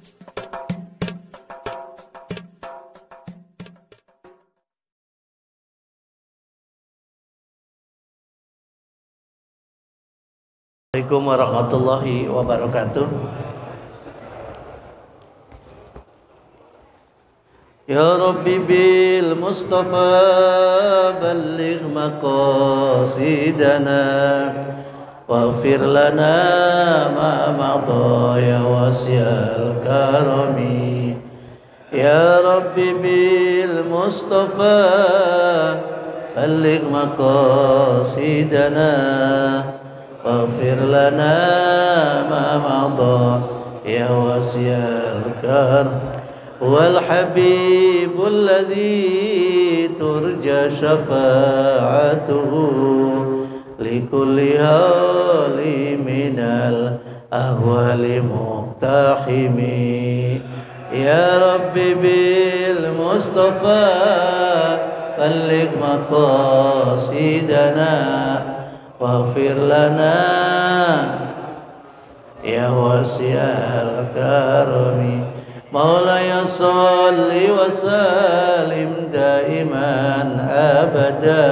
Assalamualaikum warahmatullahi wabarakatuh. Ya Rabbi bil Mustafa balligh maqasidana waghfir lana ma madha ya wasi'al karami. Ya Rabbi bil Mustafa balligh maqasidana waghfir lana ma madha ya wasi'al karam wal habibul ladzi turja syafa'atuhu likulli hali minal ahwali muqtahimi. Ya Rabbi bil Mustafa balligh maqasidana waghfir lana ya wasi'al karami. Maulaya salli wa salim daiman abada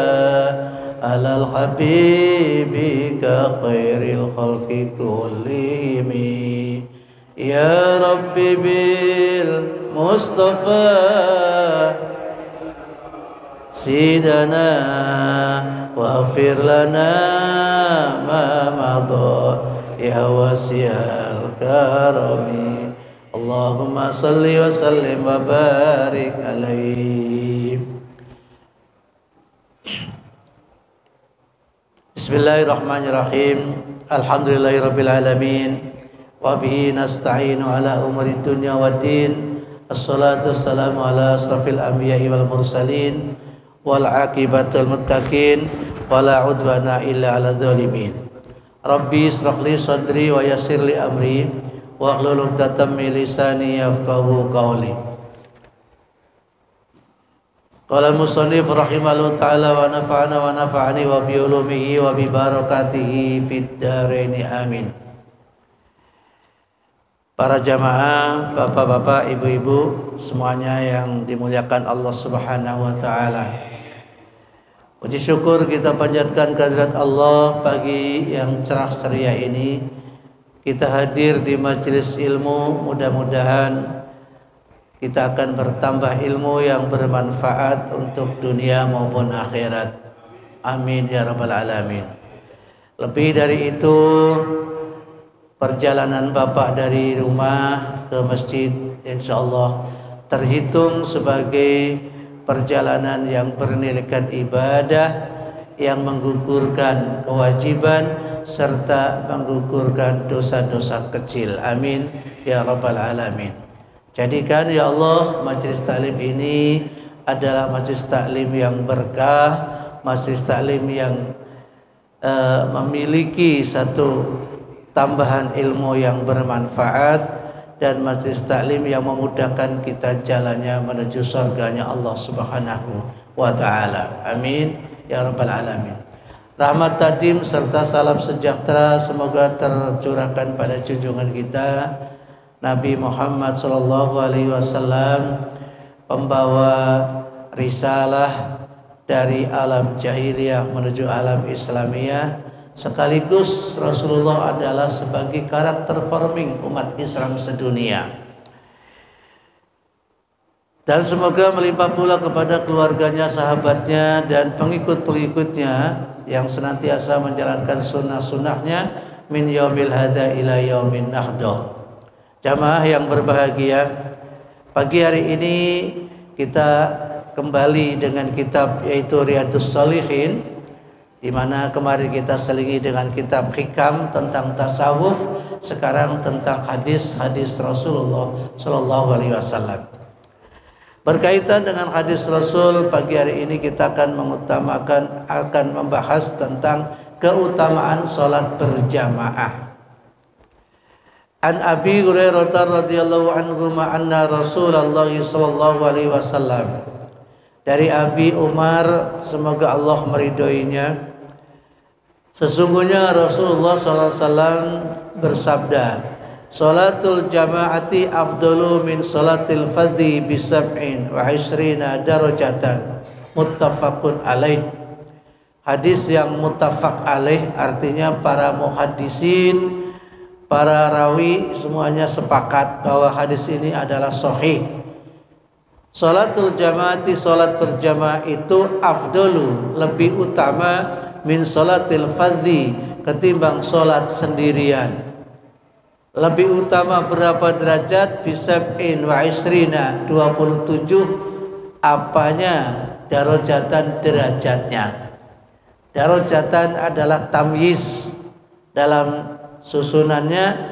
alal habibika khairil khalqi kullihim. Ya Rabbi bil Mustafa sidana waghfir lana ma madha ya wasi'al karami. Allahumma salli wa sallim wa barik alaihi. Bismillahirrahmanirrahim. Alhamdulillahirabbil alamin wa bihi nasta'inu ala umuri dunya waddin. Assalatu wassalamu ala asrafil anbiya'i wal mursalin wal aqibatul muttaqin wala udwana illa ala dzalimin. Rabbi ishrah li sadri wa yassir li amri wa hlul 'uqdatam min lisani yafqahu qawli. Qala al-musannif rahimahullahu ta'ala wa nafa'ana wa nafa'ani wa bi ulumihi wa bi barakatihi fid dharain amin. Para jamaah, bapak-bapak, ibu-ibu semuanya yang dimuliakan Allah Subhanahu wa taala. Puji syukur kita panjatkan kehadirat Allah pagi yang cerah ceria ini. Kita hadir di majelis ilmu, mudah-mudahan kita akan bertambah ilmu yang bermanfaat untuk dunia maupun akhirat. Amin ya rabbal alamin. Lebih dari itu, perjalanan Bapak dari rumah ke masjid insyaallah terhitung sebagai perjalanan yang bernilaikan ibadah, yang menggugurkan kewajiban serta menggugurkan dosa-dosa kecil. Amin ya rabbal alamin. Jadikan ya Allah majelis taklim ini adalah majelis taklim yang berkah, majelis taklim yang memiliki satu tambahan ilmu yang bermanfaat, dan majelis taklim yang memudahkan kita jalannya menuju surganya Allah Subhanahu wa taala. Amin ya rabbal alamin. Rahmat tadim serta salam sejahtera semoga tercurahkan pada junjungan kita Nabi Muhammad sallallahu alaihi wasallam, pembawa risalah dari alam jahiliyah menuju alam Islamiyah, sekaligus Rasulullah adalah sebagai karakter forming umat Islam sedunia. Dan semoga melimpah pula kepada keluarganya, sahabatnya, dan pengikut-pengikutnya yang senantiasa menjalankan sunnah-sunnahnya min yaumil hada ila yaumin nahdha. Jamaah yang berbahagia, pagi hari ini kita kembali dengan kitab yaitu Riyadhus Shalihin, di mana kemarin kita selingi dengan kitab hikam tentang tasawuf, sekarang tentang hadis-hadis Rasulullah sallallahu alaihi wasallam. Berkaitan dengan hadis Rasul, pagi hari ini kita akan membahas tentang keutamaan sholat berjamaah. An Abi Hurairah radhiyallahu anhu anna Rasulullah sallallahu alaihi wasallam, dari Abi Umar semoga Allah meridhoinya, sesungguhnya Rasulullah sallallahu alaihi wasallam bersabda, Salatul jama'ati afdalu min salatil fadhi bi sab'in wa ishrina darajatan. Muttafaqun alaih. Hadis yang muttafaq alaih artinya para muhaddisin, para rawi semuanya sepakat bahwa hadis ini adalah sahih. Salatul jama'ati, salat berjamaah itu afdalu, lebih utama min salatil fadhi, ketimbang salat sendirian. Lebih utama berapa derajat? Bisab'in wa isrina, 27 apanya? Darajatan, derajatnya. Darajatan adalah tamyiz, dalam susunannya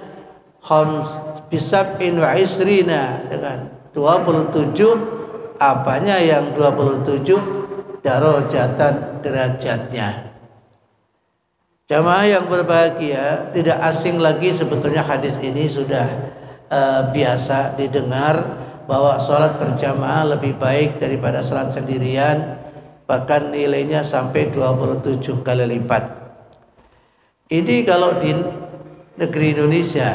bisab'in wa isrina, dengan 27 apanya yang 27? Darajatan, derajatnya. Jamaah yang berbahagia, tidak asing lagi sebetulnya hadis ini sudah biasa didengar bahwa sholat berjamaah lebih baik daripada sholat sendirian, bahkan nilainya sampai 27 kali lipat. Ini kalau di negeri Indonesia,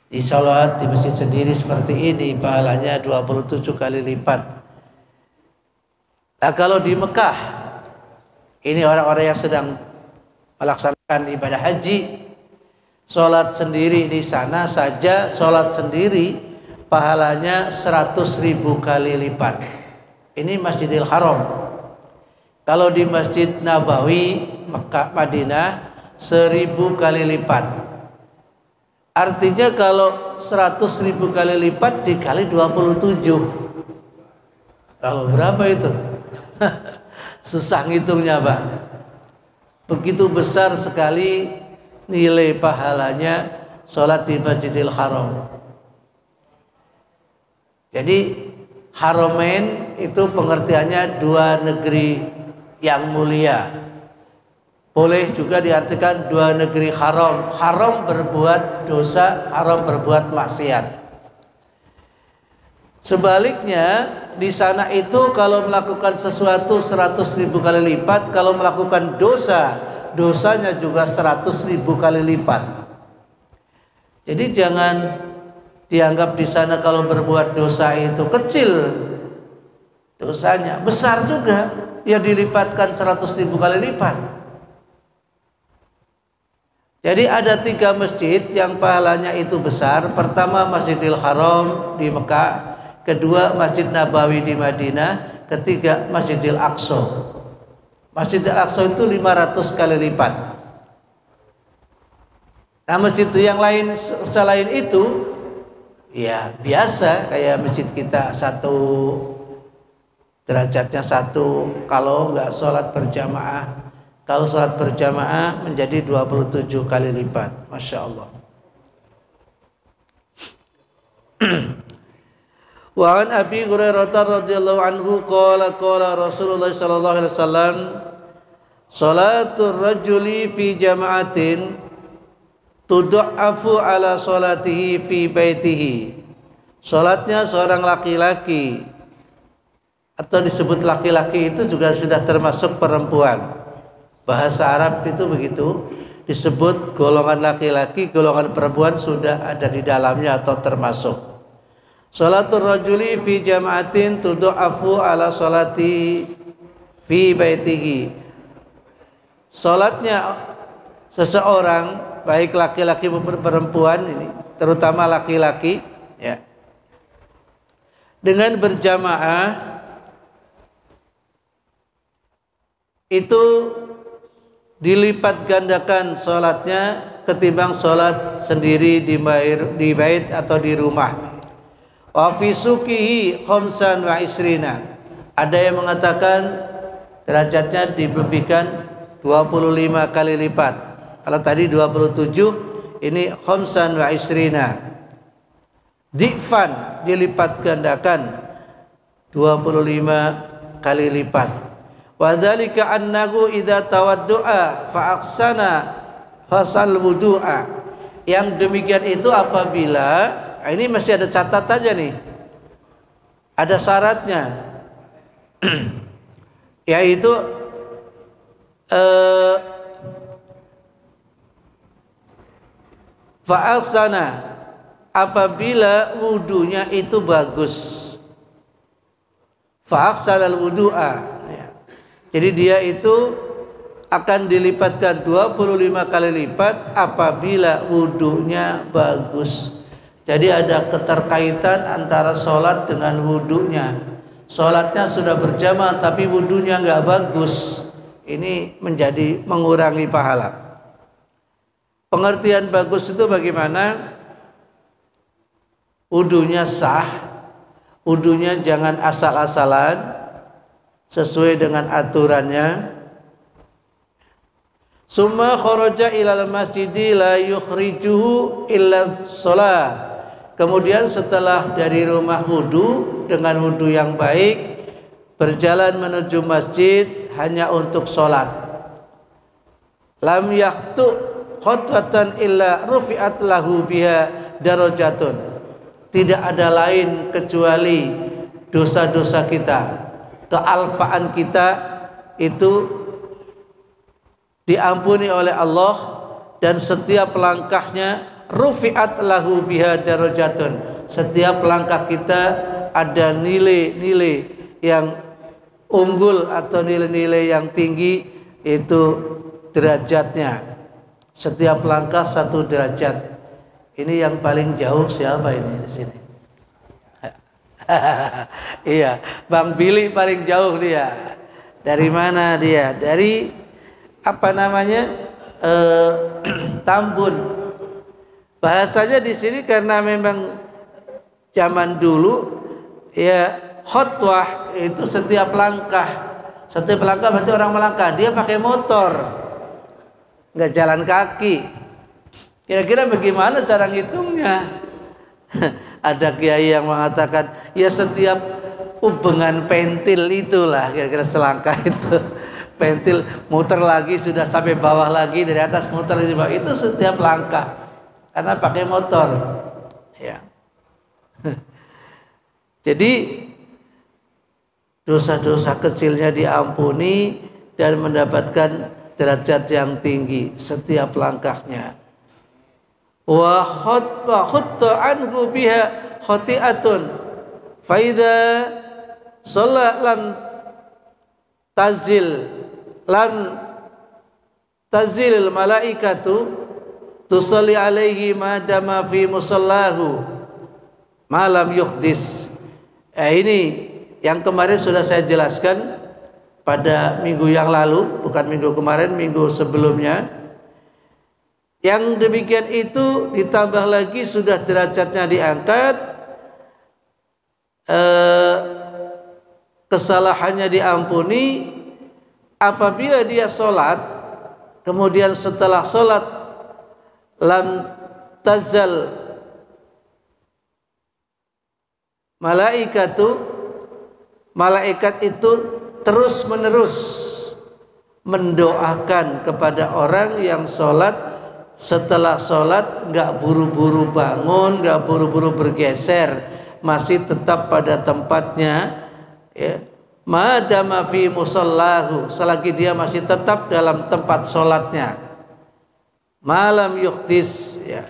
di sholat di masjid sendiri seperti ini pahalanya 27 kali lipat. Nah kalau di Mekah, ini orang-orang yang sedang melaksanakan ibadah haji, sholat sendiri di sana saja, sholat sendiri pahalanya 100.000 kali lipat. Ini Masjidil Haram. Kalau di Masjid Nabawi Mekah Madinah 1000 kali lipat. Artinya kalau 100.000 kali lipat dikali 27, kalau berapa itu? Susah ngitungnya Pak. Begitu besar sekali nilai pahalanya sholat di Masjidil Haram. Jadi Haramain itu pengertiannya dua negeri yang mulia. Boleh juga diartikan dua negeri haram. Haram berbuat dosa, haram berbuat maksiat. Sebaliknya di sana itu kalau melakukan sesuatu 100.000 kali lipat, kalau melakukan dosa, dosanya juga 100.000 kali lipat. Jadi jangan dianggap di sana kalau berbuat dosa itu kecil dosanya, besar juga, ya dilipatkan 100.000 kali lipat. Jadi ada 3 masjid yang pahalanya itu besar. Pertama Masjidil Haram di Mekah, kedua Masjid Nabawi di Madinah, ketiga Masjidil Aqsa. Masjidil Aqsa itu 500 kali lipat. Nah masjid yang lain selain itu ya biasa, kayak masjid kita satu, derajatnya satu kalau nggak sholat berjamaah. Kalau sholat berjamaah menjadi 27 kali lipat. Masya Allah. Wa an Abi Hurairah radhiyallahu anhu qala Rasulullah sallallahu alaihi wasallam salatul rajuli fi jama'atin tud'afu ala salatihi fi baitihi. Salatnya seorang laki-laki, atau disebut laki-laki itu juga sudah termasuk perempuan. Bahasa Arab itu begitu, disebut golongan laki-laki, golongan perempuan sudah ada di dalamnya atau termasuk. Salatul rajuli fi jama'atin tud'afu ala salati fi baitihi. Salatnya seseorang, baik laki-laki maupun perempuan, ini terutama laki-laki ya, dengan berjamaah itu dilipat gandakan sholatnya ketimbang sholat sendiri di bait atau di rumah. Wa fi suqihi khamsan wa isrina. Ada yang mengatakan derajatnya dilebihkan 25 kali lipat. Kalau tadi 27, ini khamsan wa isrina. Difan dilipat gandakan 25 kali lipat. Wa dzalika annahu idza tawaddu'a fa aqsana fasal wudu'a. Yang demikian itu apabila, ini masih ada catatannya nih, ada syaratnya yaitu Fa'asana, apabila wudunya itu bagus. Fa'aksanal wudu'a, ya. Jadi dia itu akan dilipatkan 25 kali lipat apabila wudunya bagus. Jadi ada keterkaitan antara sholat dengan wudunya. Sholatnya sudah berjamaah tapi wudunya nggak bagus, ini menjadi mengurangi pahala. Pengertian bagus itu bagaimana? Wudunya sah, wudunya jangan asal-asalan, sesuai dengan aturannya. Summa kharaja ilal masjidi la yukhrijuhu illa shalah. Kemudian setelah dari rumah wudu dengan wudu yang baik, berjalan menuju masjid hanya untuk sholat. Lam yaktu khutwatan illa rufi'at lahu biha darajatun. Tidak ada lain kecuali dosa-dosa kita, kealfaan kita itu diampuni oleh Allah, dan setiap langkahnya rufi'at lahu biha darajatun. Setiap langkah kita ada nilai-nilai yang unggul atau nilai-nilai yang tinggi, itu derajatnya. Setiap langkah 1 derajat. Ini yang paling jauh siapa ini di sini? Iya, Bang Billy paling jauh dia. Dari mana dia? Dari apa namanya? Tambun. Bahasanya di sini karena memang zaman dulu ya, khutwah itu setiap langkah. Setiap langkah berarti orang melangkah. Dia pakai motor, nggak jalan kaki. Kira-kira bagaimana cara ngitungnya? Ada kiai yang mengatakan ya setiap ubengan pentil itulah kira-kira selangkah itu. Pentil muter lagi sudah sampai bawah lagi, dari atas muter di bawah, itu setiap langkah karena pakai motor ya. Jadi dosa-dosa kecilnya diampuni dan mendapatkan derajat yang tinggi setiap langkahnya. Wa khutta anhu biha khati'atun fa idza shalla lam tazilil malaikatu tusalli alaihi ma dama fi musallahu malam yuhdis. Ini yang kemarin sudah saya jelaskan pada minggu yang lalu, bukan minggu kemarin, minggu sebelumnya. Yang demikian itu ditambah lagi sudah derajatnya diangkat, kesalahannya diampuni apabila dia sholat, kemudian setelah sholat lam tazal malaikat itu terus menerus mendoakan kepada orang yang sholat. Setelah sholat nggak buru-buru bangun, nggak buru-buru bergeser, masih tetap pada tempatnya ya. Madama fi musallahu, selagi dia masih tetap dalam tempat sholatnya. Malam yuhdis ya.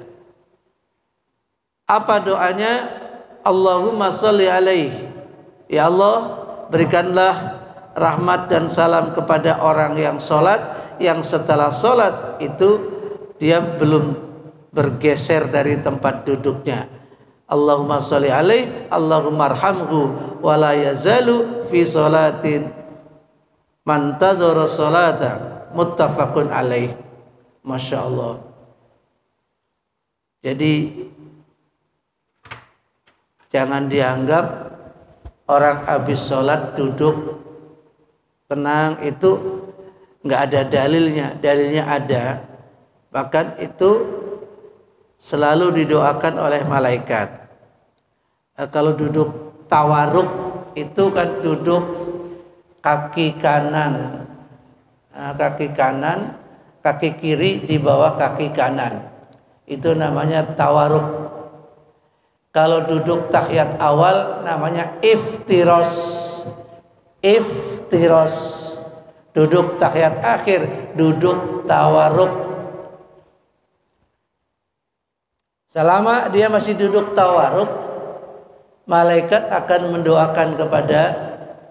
Apa doanya? Allahumma sholli alaihi, ya Allah berikanlah rahmat dan salam kepada orang yang sholat, yang setelah sholat itu dia belum bergeser dari tempat duduknya. Allahumma sholli alaihi, Allahumma arhamhu wa la yazalu fi sholatin man tadhara sholata, muttafaqun alaih. Masya Allah. Jadi jangan dianggap orang habis sholat duduk tenang itu nggak ada dalilnya. Dalilnya ada. Bahkan itu selalu didoakan oleh malaikat. Kalau duduk tawaruk itu kan duduk kaki kanan, kaki kanan, kaki kiri di bawah kaki kanan. Itu namanya tawaruk. Kalau duduk tahiyat awal namanya iftiros. Iftiros. Duduk tahiyat akhir duduk tawaruk. Selama dia masih duduk tawaruk, malaikat akan mendoakan kepada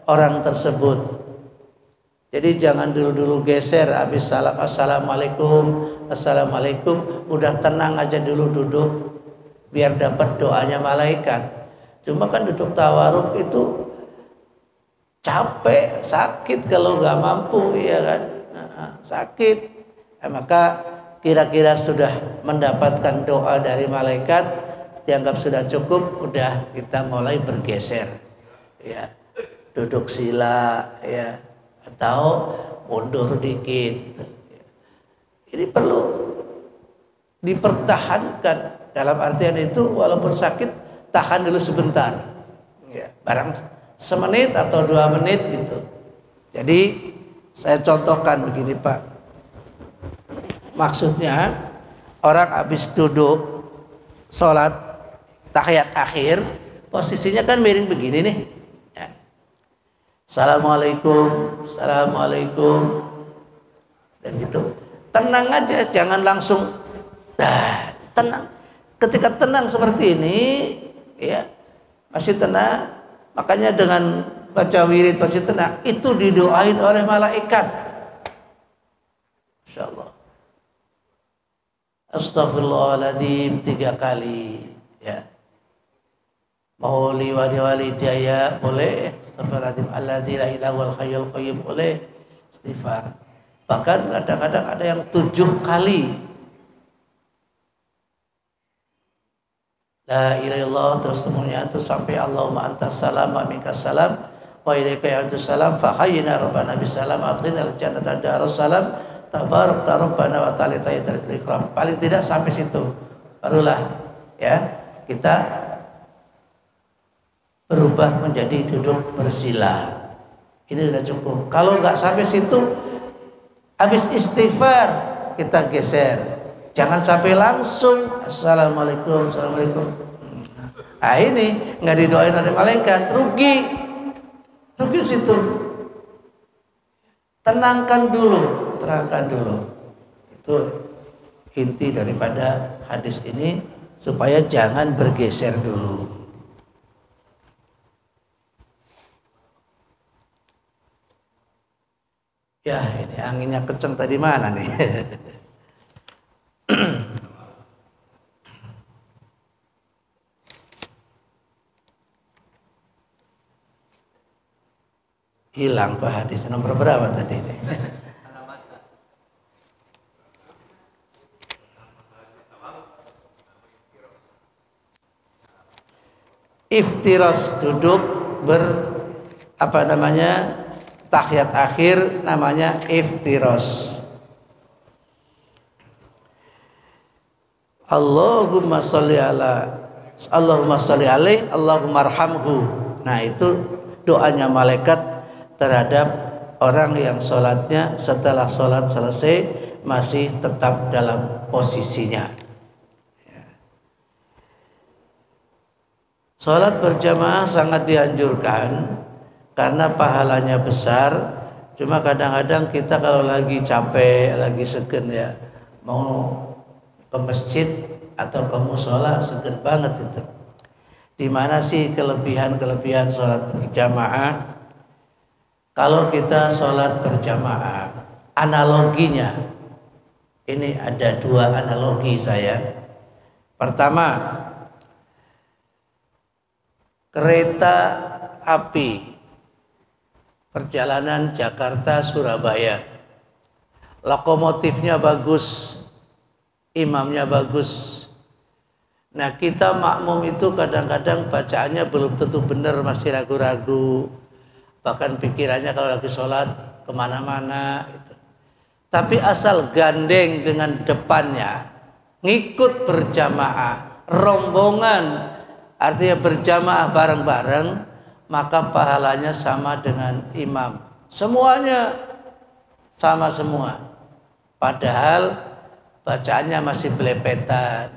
orang tersebut. Jadi jangan dulu-dulu geser habis salam assalamualaikum, assalamualaikum, udah tenang aja dulu duduk biar dapat doanya malaikat. Cuma kan duduk tawaruk itu capek, sakit kalau nggak mampu, ya kan? Sakit. Maka kira-kira sudah mendapatkan doa dari malaikat, dianggap sudah cukup, udah kita mulai bergeser, ya, duduk sila, ya, atau mundur dikit. Ini perlu dipertahankan. Dalam artian itu walaupun sakit, tahan dulu sebentar, ya, barang semenit atau 2 menit gitu. Jadi saya contohkan begini Pak. Maksudnya orang habis duduk sholat tahiyat akhir, posisinya kan miring begini nih, ya. Assalamualaikum, assalamualaikum, dan gitu. Tenang aja, jangan langsung tenang. Ketika tenang seperti ini, ya, masih tenang, makanya dengan baca wirid masih tenang, itu didoain oleh malaikat. Insyaallah. Astaghfirullahaladzim 3 kali, ya. Mau liwali daya boleh, astaghfirullahaladzim alladzi la ilaha wal hayyul qayyum boleh, istighfar. Bahkan kadang-kadang ada yang 7 kali. La ilaha illallah, terus semuanya itu sampai Allahumma antas salam wa minkas salam wa ilaika ya'udus salam fa hayyina rabbana bisalam adkhilnal jannata darus salam tabarak rabbana wa ta'ala tayyidul ikram. Paling tidak sampai situ barulah, ya, kita berubah menjadi duduk bersila. Ini sudah cukup. Kalau nggak sampai situ, habis istighfar kita geser. Jangan sampai langsung assalamualaikum, assalamualaikum. Nah ini nggak didoain oleh malaikat, rugi situ. Tenangkan dulu. Itu inti daripada hadis ini, supaya jangan bergeser dulu. Ya ini anginnya kenceng tadi mana nih? Hilang Pak hadis nomor berapa tadi nih? Iftiras, duduk tahiyat akhir namanya iftiras. Allahumma sholli alaihi Allahumma arhamhu. Nah itu doanya malaikat terhadap orang yang sholatnya setelah sholat selesai masih tetap dalam posisinya. Sholat berjamaah sangat dianjurkan karena pahalanya besar. Cuma kadang-kadang kita kalau lagi capek, lagi segen, ya, mau ke masjid atau ke mushola segen banget itu. Di mana sih kelebihan sholat berjamaah? Kalau kita sholat berjamaah, analoginya ini ada 2 analogi saya. Pertama, kereta api perjalanan Jakarta Surabaya, lokomotifnya bagus, imamnya bagus. Nah kita makmum itu kadang-kadang bacaannya belum tentu benar, masih ragu-ragu, bahkan pikirannya kalau lagi sholat kemana-mana gitu. Tapi asal gandeng dengan depannya, ngikut berjamaah, rombongan, artinya berjamaah bareng-bareng, maka pahalanya sama dengan imam. Semuanya sama semua. Padahal bacaannya masih belepetan.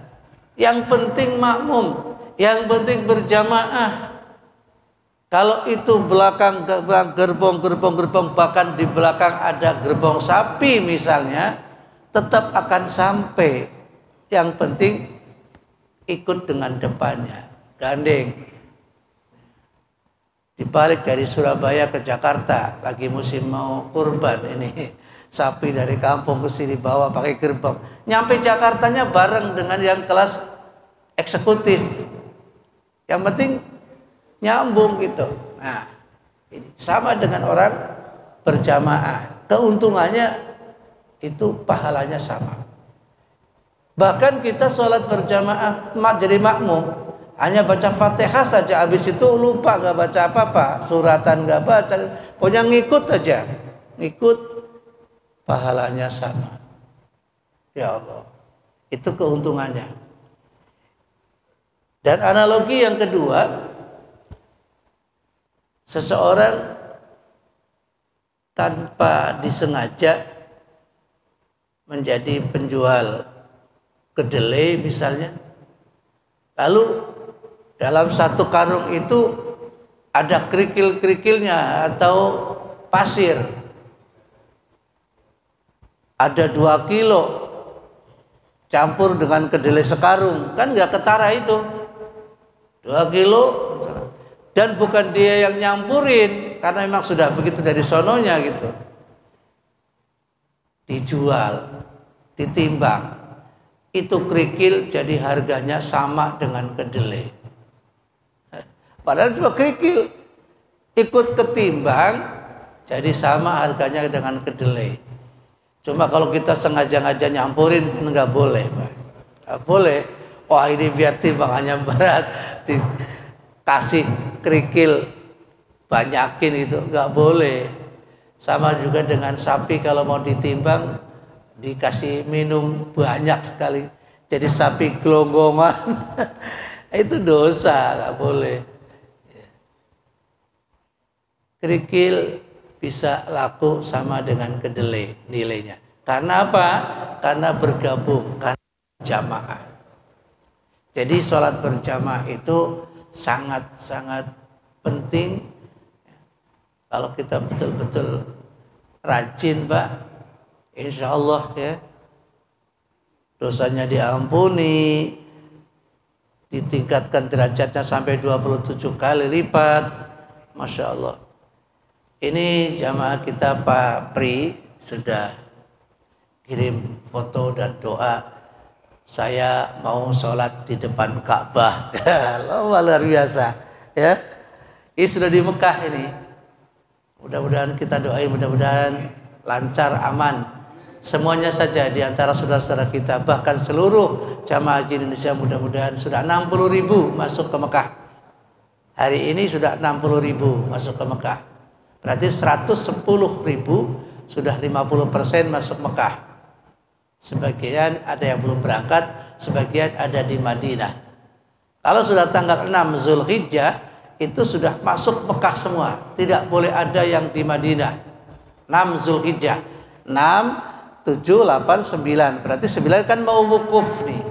Yang penting makmum, yang penting berjamaah. Kalau itu belakang gerbong, bahkan di belakang ada gerbong sapi misalnya, tetap akan sampai. Yang penting ikut dengan depannya, gandeng. Dibalik dari Surabaya ke Jakarta, lagi musim mau kurban ini, sapi dari kampung ke sini bawa pakai gerbong. Nyampe Jakartanya bareng dengan yang kelas eksekutif. Yang penting nyambung gitu. Nah, ini sama dengan orang berjamaah. Keuntungannya itu pahalanya sama. Bahkan kita sholat berjamaah jadi makmum, hanya baca Fatihah saja, habis itu lupa, gak baca apa-apa, suratan gak baca, pokoknya ngikut aja, ngikut, pahalanya sama. Ya Allah, itu keuntungannya. Dan analogi yang kedua, seseorang tanpa disengaja menjadi penjual kedelai misalnya, lalu dalam satu karung itu ada kerikil-kerikilnya atau pasir, ada 2 kilo campur dengan kedelai sekarung, kan nggak ketara itu 2 kilo, dan bukan dia yang nyampurin karena memang sudah begitu dari sononya gitu, dijual, ditimbang, itu kerikil jadi harganya sama dengan kedelai. Padahal cuma kerikil, ikut ketimbang jadi sama harganya dengan kedelai. Cuma kalau kita sengaja-ngaja nyampurin kan nggak boleh, Pak. Nggak boleh. Wah, ini biar timbangannya berat, dikasih kerikil banyakin, itu nggak boleh. Sama juga dengan sapi, kalau mau ditimbang dikasih minum banyak sekali, jadi sapi gelonggongan. Itu dosa, nggak boleh. Kerikil bisa laku sama dengan kedelai nilainya. Karena apa? Karena bergabung, karena jamaah. Jadi sholat berjamaah itu sangat-sangat penting. Kalau kita betul-betul rajin, Pak, insya Allah ya, dosanya diampuni, ditingkatkan derajatnya sampai 27 kali lipat. Masya Allah. Ini jamaah kita Pak Pri sudah kirim foto dan doa, saya mau sholat di depan Ka'bah. Luar biasa ya. Ini sudah di Mekah ini. Mudah-mudahan kita doain, mudah-mudahan lancar, aman. Semuanya saja di antara saudara-saudara kita, bahkan seluruh jamaah haji Indonesia, mudah-mudahan sudah 60.000 masuk ke Mekah. Hari ini sudah 60.000 masuk ke Mekah. Berarti 110.000, sudah 50% masuk Mekah. Sebagian ada yang belum berangkat, sebagian ada di Madinah. Kalau sudah tanggal 6 Zulhijjah, itu sudah masuk Mekah semua. Tidak boleh ada yang di Madinah. 6 Zulhijjah, 6, 7, 8, 9. Berarti 9 kan mau wukuf nih.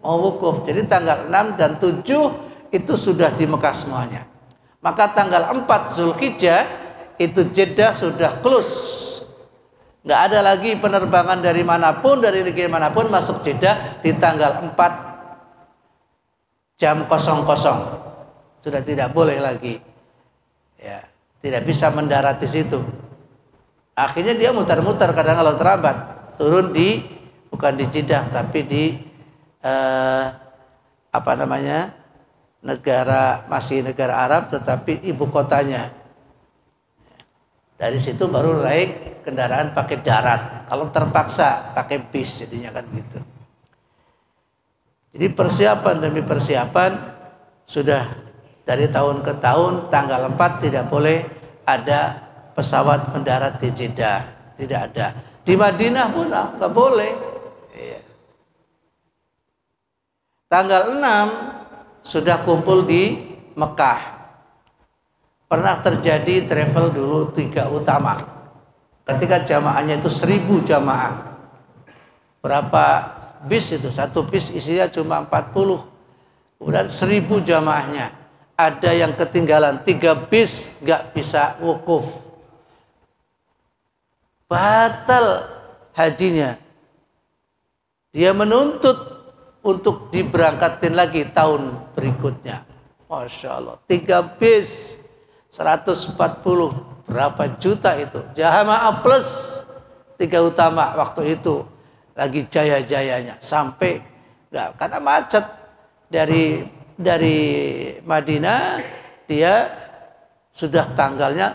Mau wukuf. Jadi tanggal 6 dan 7 itu sudah di Mekah semuanya. Maka tanggal 4 Zulhijjah itu Jeddah sudah close. Nggak ada lagi penerbangan dari manapun, dari negeri manapun masuk Jeddah di tanggal 4 jam 00. Sudah tidak boleh lagi. Ya, tidak bisa mendarat di situ. Akhirnya dia mutar-mutar, kadang kalau terlambat turun di, bukan di Jeddah tapi di negara, masih negara Arab tetapi ibu kotanya. Dari situ baru naik kendaraan pakai darat. Kalau terpaksa pakai bis, jadinya kan gitu. Jadi persiapan demi persiapan sudah dari tahun ke tahun. Tanggal 4 tidak boleh ada pesawat mendarat di Jeddah, tidak ada. Di Madinah pun nggak boleh. Iya. Tanggal 6 sudah kumpul di Mekah. Pernah terjadi travel dulu 3 utama. Ketika jamaahnya itu 1000 jamaah. Berapa bis itu? Satu bis isinya cuma 40. Kemudian 1000 jamaahnya. Ada yang ketinggalan 3 bis, nggak bisa wukuf. Batal hajinya. Dia menuntut untuk diberangkatin lagi tahun berikutnya. Masya Allah, 3 bis 140 berapa juta itu. Jamaah plus 3 utama waktu itu lagi jaya-jayanya, sampai enggak, karena macet dari Madinah, dia sudah tanggal 8,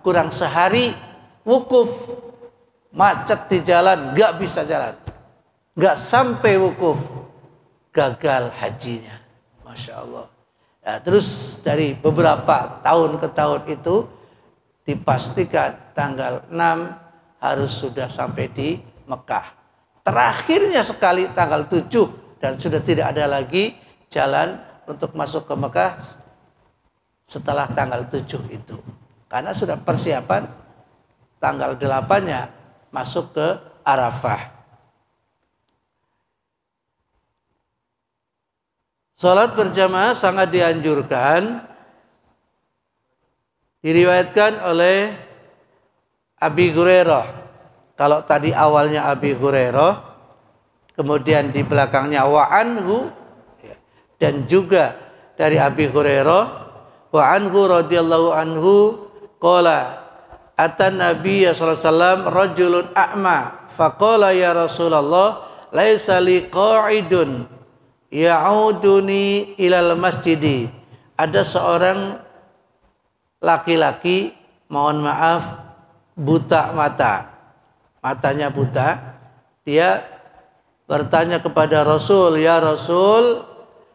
kurang sehari wukuf, macet di jalan, enggak bisa jalan, enggak sampai wukuf, gagal hajinya. Masya Allah. Nah, terus dari beberapa tahun ke tahun itu dipastikan tanggal 6 harus sudah sampai di Mekah. Terakhirnya sekali tanggal 7 dan sudah tidak ada lagi jalan untuk masuk ke Mekah setelah tanggal 7 itu. Karena sudah persiapan tanggal 8-nya masuk ke Arafah. Salat berjamaah sangat dianjurkan. Diriwayatkan oleh Abi Hurairah. Kalau tadi awalnya Abi Hurairah, kemudian di belakangnya wa anhu, dan juga dari Abi Hurairah wa anhu radhiyallahu anhu qala atan Nabi sallallahu alaihi wasallam rajulun a'ma faqala ya Rasulullah laisa li qa'idun ya'uduni ilal masjidi. Ada seorang laki-laki, mohon maaf, buta mata, matanya buta. Dia bertanya kepada Rasul, ya Rasul,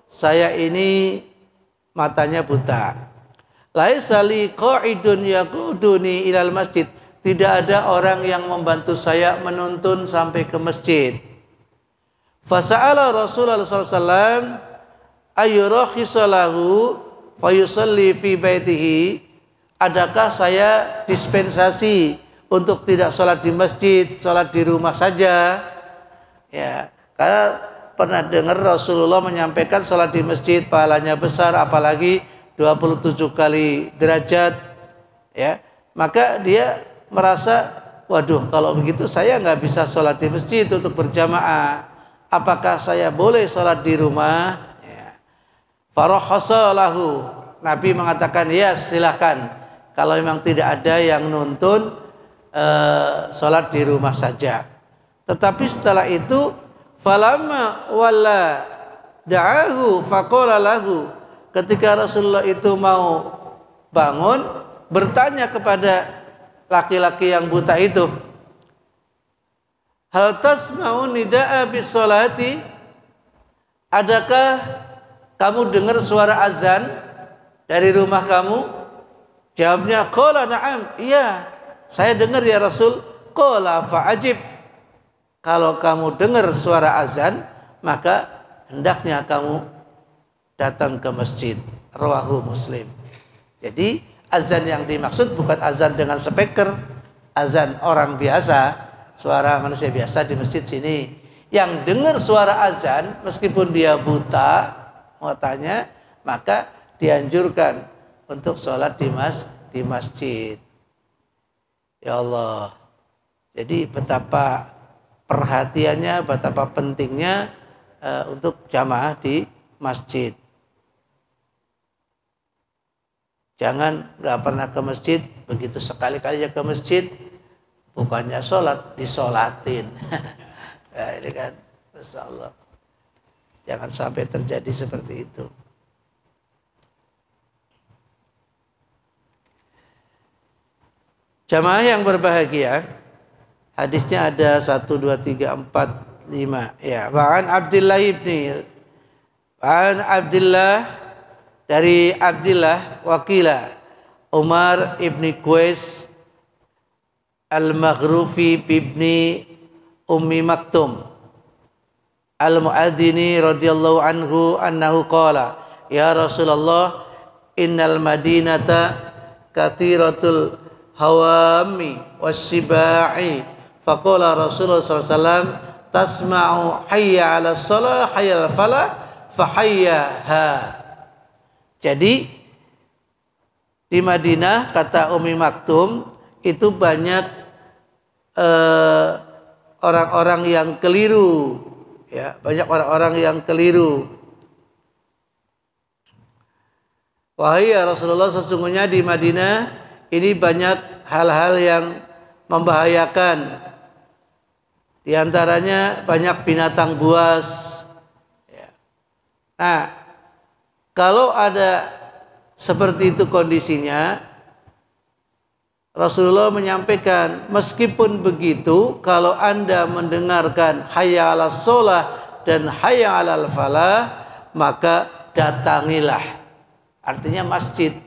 saya ini matanya buta. Laisa li qa'idun yaquduni ilal masjid. Tidak ada orang yang membantu saya menuntun sampai ke masjid. Fasa'ala Rasulullah SAW ayyurakhisalahu fayusalli fi baitihi. Adakah saya dispensasi untuk tidak sholat di masjid, sholat di rumah saja? Ya, karena pernah dengar Rasulullah menyampaikan sholat di masjid pahalanya besar, apalagi 27 kali derajat. Ya, maka dia merasa, waduh, kalau begitu saya nggak bisa sholat di masjid untuk berjamaah. Apakah saya boleh sholat di rumah? Ya. Farakhasalahu. Nabi mengatakan, ya silahkan. Kalau memang tidak ada yang nuntun, sholat di rumah saja. Tetapi setelah itu, falamma walla da'ahu faqala lahu. Ketika Rasulullah itu mau bangun, bertanya kepada laki-laki yang buta itu, hal tasma'u nida'a bis sholati? Adakah kamu dengar suara azan dari rumah kamu? Jawabnya, qala na'am, iya, saya dengar ya Rasul. Qala fa'ajib. Kalau kamu dengar suara azan, maka hendaknya kamu datang ke masjid. Rawahu Muslim. Jadi azan yang dimaksud bukan azan dengan speaker, azan orang biasa, suara manusia biasa di masjid sini. Yang dengar suara azan meskipun dia buta matanya, maka dianjurkan untuk sholat di masjid. Ya Allah. Jadi betapa perhatiannya, betapa pentingnya untuk jamaah di masjid. Jangan nggak pernah ke masjid, begitu sekali-kali ke masjid, bukannya sholat, disolatin. Ya, ini kan, Masya Allah. Jangan sampai terjadi seperti itu. Jamaah yang berbahagia, hadisnya ada 1, 2, 3, 4, 5. Ya, Wa'an Abdillah dari Abdillah wakila Umar ibni Qais al-Maghrufi ibni Ummi Maktum al-Mu'adzini radhiyallahu anhu annahu qala ya Rasulullah innal madinata kathiratul hawami wassiba'i faqala Rasulullah sallallahu alaihi wasallam tasma'u hayya 'ala shalah hayya 'ala falah fahayyaha. Jadi di Madinah, kata Ummi Maktum, itu banyak orang-orang yang keliru, ya, banyak orang-orang yang keliru. Wahai ya Rasulullah, sesungguhnya di Madinah ini banyak hal-hal yang membahayakan. Di antaranya banyak binatang buas. Ya. Nah, kalau ada seperti itu kondisinya, Rasulullah menyampaikan, meskipun begitu, kalau Anda mendengarkan hayya 'alas shalah dan hayya 'alal falah, maka datangilah. Artinya masjid.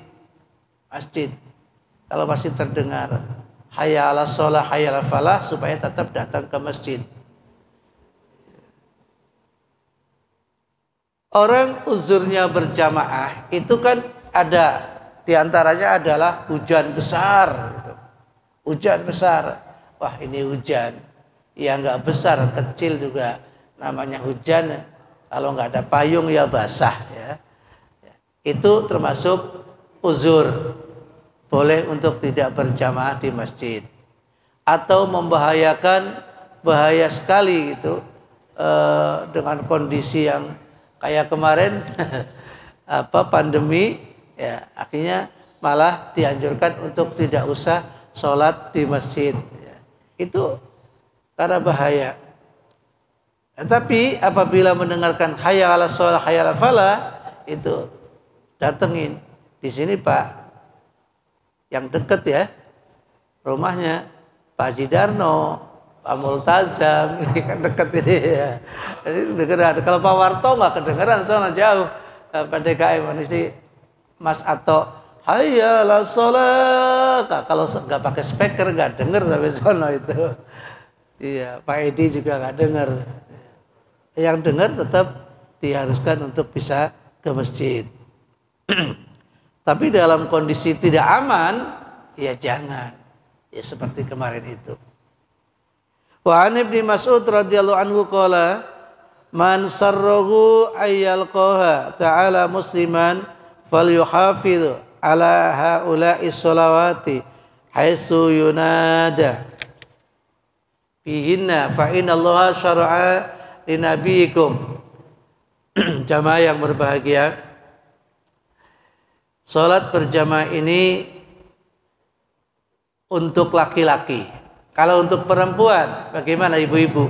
Kalau masih terdengar hayya 'alas shalah, hayya 'alal falah, supaya tetap datang ke masjid. Orang uzurnya berjamaah itu kan ada, diantaranya adalah hujan besar gitu. Hujan besar, wah ini hujan ya, nggak besar, kecil juga namanya hujan. Kalau nggak ada payung ya basah ya. Itu termasuk uzur, boleh untuk tidak berjamaah di masjid. Atau membahayakan, bahaya sekali gitu, dengan kondisi yang kayak kemarin pandemi ya, akhirnya malah dianjurkan untuk tidak usah sholat di masjid ya. Itu karena bahaya. Tapi apabila mendengarkan hayya 'alas shalah, hayya 'alal falah, itu datengin. Di sini Pak, yang deket ya rumahnya, Pak Jidarno, Pak Multazam, ini kan dekat ini ya. Jadi kedengeran. Kalau Pak Warto nggak kedengeran, soalnya jauh. Pak DKM ini Mas Ato, hayya 'alas shalah. Kalau nggak pakai speaker nggak denger sampai sono itu. Iya, Pak Edi juga nggak denger. Yang dengar tetap diharuskan untuk bisa ke masjid. Tapi dalam kondisi tidak aman, ya jangan. Ya seperti kemarin itu. Wa an Ibnu Mas'ud radhiyallahu anhu qala, man sarrahu ayyalqaha ta'ala musliman falyuhafidh ala haula'i sholawati haitsu yunada bihinna fa innallaha syara'a linabiyikum. Jamaah yang berbahagia, salat berjamaah ini untuk laki-laki. Kalau untuk perempuan, bagaimana ibu-ibu?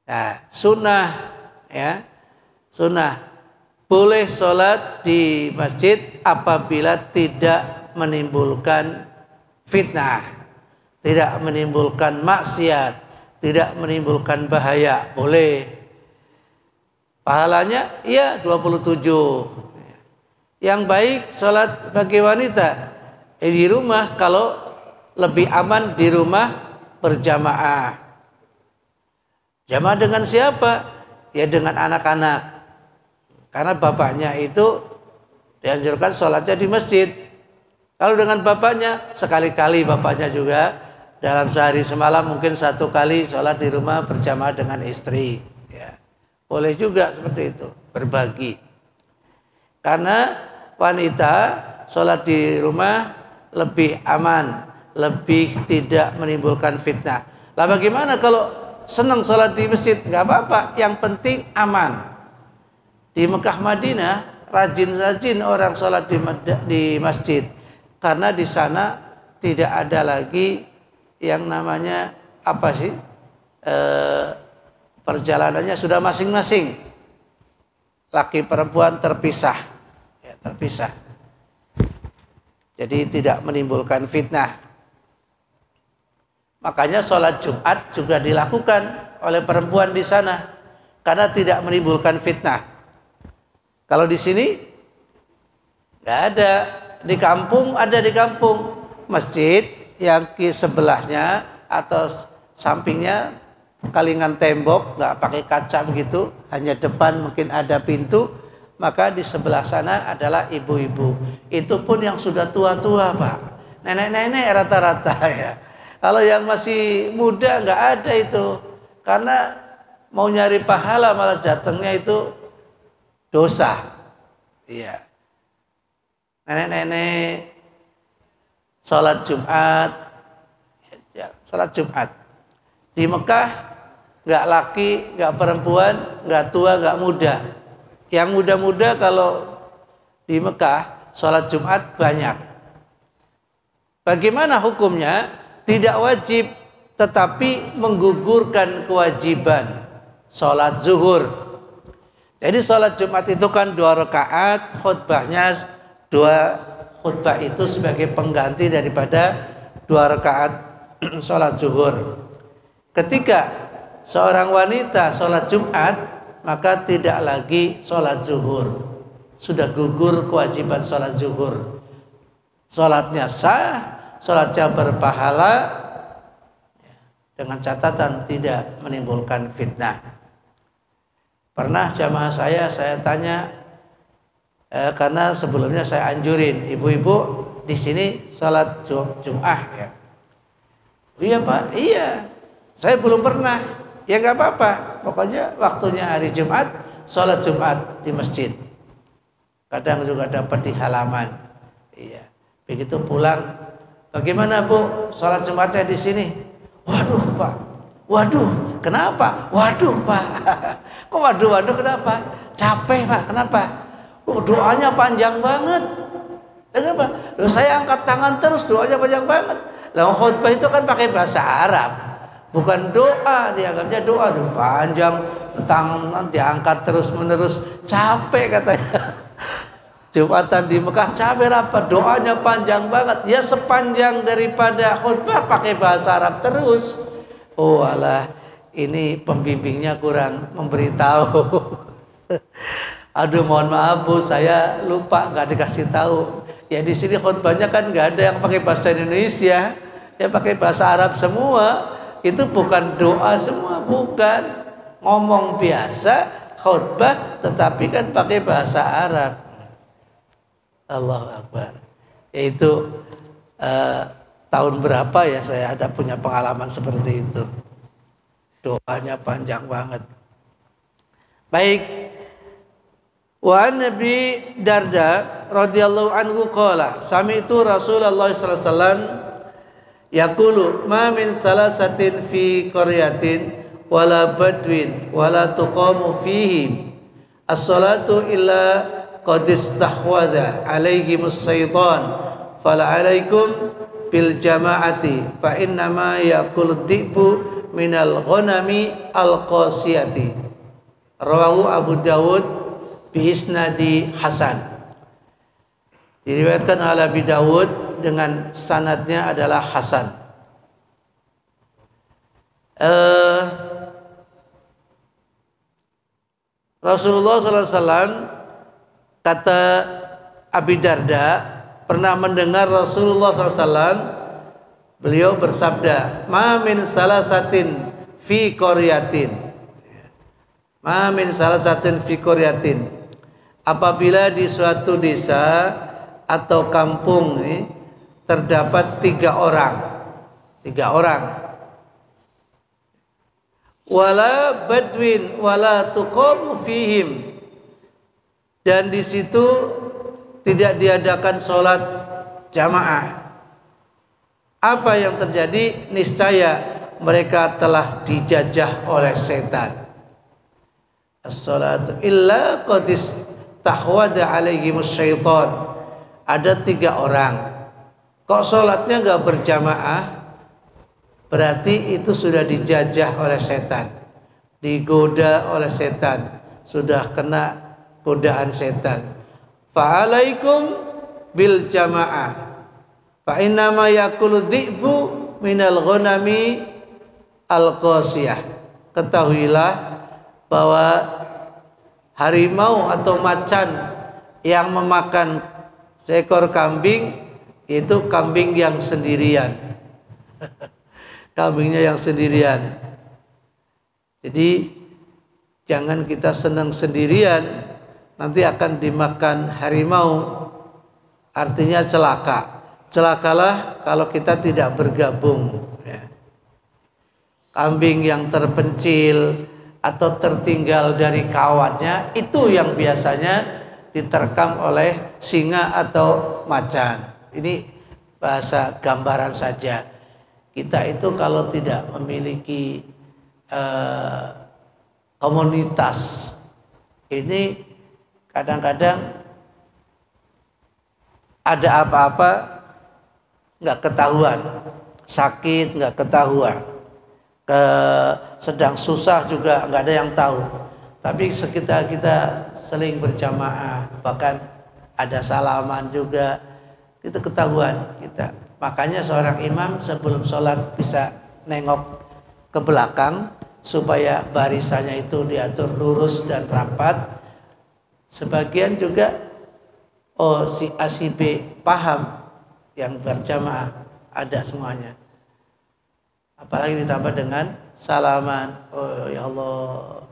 Nah, sunnah ya, sunnah boleh sholat di masjid apabila tidak menimbulkan fitnah, tidak menimbulkan maksiat, tidak menimbulkan bahaya, boleh. Pahalanya ya 27. Yang baik sholat bagi wanita di rumah, kalau lebih aman di rumah berjamaah. Jamaah dengan siapa? Ya dengan anak-anak. Karena bapaknya itu dianjurkan sholatnya di masjid. Kalau dengan bapaknya, sekali-kali bapaknya juga dalam sehari semalam mungkin 1 kali sholat di rumah berjamaah dengan istri. Ya. Boleh juga seperti itu, berbagi. Karena wanita sholat di rumah lebih aman, lebih tidak menimbulkan fitnah. Lah bagaimana kalau senang sholat di masjid? Nggak apa-apa, yang penting aman. Di Mekah Madinah rajin-rajin orang sholat di masjid, karena di sana tidak ada lagi yang namanya apa sih, perjalanannya sudah masing-masing, laki perempuan terpisah ya, terpisah. Jadi tidak menimbulkan fitnah. Makanya sholat Jumat juga dilakukan oleh perempuan di sana karena tidak menimbulkan fitnah. Kalau di sini nggak ada. Di kampung ada, di kampung masjid yang di sebelahnya atau sampingnya kalingan tembok, nggak pakai kaca begitu, hanya depan mungkin ada pintu. Maka di sebelah sana adalah ibu-ibu. Itu pun yang sudah tua-tua Pak, nenek-nenek rata-rata ya. Kalau yang masih muda nggak ada itu, karena mau nyari pahala malah datangnya itu dosa. Iya. Nenek-nenek sholat Jumat Ya, sholat Jumat. Di Mekah nggak laki, nggak perempuan, nggak tua, nggak muda. Yang muda-muda kalau di Mekah sholat Jumat banyak. Bagaimana hukumnya? Tidak wajib, tetapi menggugurkan kewajiban sholat zuhur. Jadi sholat Jumat itu kan 2 rakaat, khutbahnya 2 khutbah itu sebagai pengganti daripada 2 rakaat sholat zuhur. Ketika seorang wanita sholat Jumat, maka tidak lagi sholat zuhur, sudah gugur kewajiban sholat zuhur. Sholatnya sah, sholatnya berpahala, dengan catatan tidak menimbulkan fitnah. Pernah jamaah saya tanya, karena sebelumnya saya anjurin ibu-ibu di sini sholat Jum'ah ya. Iya Pak, iya. Saya belum pernah. Ya nggak apa-apa. Pokoknya waktunya hari Jumat, sholat Jumat di masjid. Kadang juga dapat di halaman. Iya. Begitu pulang, bagaimana Bu? Sholat Jumatnya di sini. Waduh Pak. Waduh, kenapa? Waduh Pak. Kok waduh kenapa? Capek Pak, kenapa? Doanya panjang banget. Kenapa? Loh, saya angkat tangan terus, doanya panjang banget. Lah khutbah itu kan pakai bahasa Arab, bukan doa. Dianggapnya doa tuh panjang, tangan diangkat terus menerus, capek katanya. Jumatan di Mekah capek apa? Doanya panjang banget. Ya sepanjang daripada khutbah pakai bahasa Arab terus. Oh alah, ini pembimbingnya kurang memberitahu. Aduh mohon maaf Bu, saya lupa nggak dikasih tahu. Ya di sini khutbahnya kan nggak ada yang pakai bahasa Indonesia, ya pakai bahasa Arab semua. Itu bukan doa semua, bukan. Ngomong biasa, khutbah, tetapi kan pakai bahasa Arab. Allahu Akbar. Yaitu tahun berapa ya saya ada punya pengalaman seperti itu. Doanya panjang banget. Baik. Wa Nabi Darda radhiyallahu anhu qala sami'tu Rasulullah sallallahu alaihi wasallam yaqulu ma min salasatin fi qaryatin wala badwin wala tuqamu fihi as-salatu illa qad istahwadha alaihimus syaitan fala alaikum bil jama'ati fa inna ma yaqulu dhi'bu minal ghanami al-qasiyati. Rawahu Abu Dawud bi isnadi hasan. Diriwayatkan oleh Abi Dawud dengan sanadnya adalah hasan. Rasulullah SAW, kata Abi Darda, pernah mendengar Rasulullah SAW, beliau bersabda, ma min salasatin fi qaryatin, ma min salasatin fi qaryatin, apabila di suatu desa atau kampung terdapat 3 orang, wala badwin wala tuqamu fihim, dan di situ tidak diadakan sholat jamaah, apa yang terjadi? Niscaya mereka telah dijajah oleh setan. As-salatu illa qad istahwada alaihimus syaitan. Ada 3 orang, kok sholatnya gak berjamaah, berarti itu sudah dijajah oleh setan, digoda oleh setan, sudah kena godaan setan. Fa'alaikum bil jamaah fa innama yakulu dhi'bu minal ghanami al-qasiyah. Ketahuilah bahwa harimau atau macan yang memakan seekor kambing itu kambing yang sendirian. Kambingnya yang sendirian. Jadi jangan kita senang sendirian, nanti akan dimakan harimau, artinya celaka. Celakalah kalau kita tidak bergabung. Kambing yang terpencil atau tertinggal dari kawannya, itu yang biasanya diterkam oleh singa atau macan. Ini bahasa gambaran saja. Kita itu kalau tidak memiliki komunitas, ini kadang-kadang ada apa-apa nggak ketahuan, sakit nggak ketahuan, sedang susah juga nggak ada yang tahu. Tapi sekitar kita seling berjamaah, bahkan ada salaman juga, itu ketahuan kita. Makanya seorang imam sebelum sholat bisa nengok ke belakang supaya barisannya itu diatur lurus dan rapat. Sebagian juga si A si B paham yang berjamaah, ada semuanya. Apalagi ditambah dengan salaman. Oh ya Allah,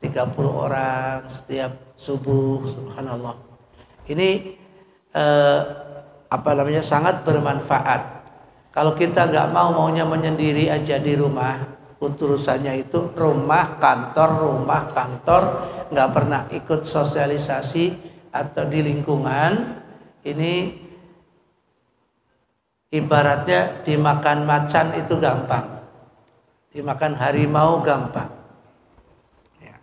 30 orang setiap subuh, subhanallah. Ini sangat bermanfaat. Kalau kita nggak maunya menyendiri aja di rumah, urusannya itu rumah kantor, nggak pernah ikut sosialisasi atau di lingkungan, ini ibaratnya dimakan macan itu gampang, dimakan harimau gampang. Ya.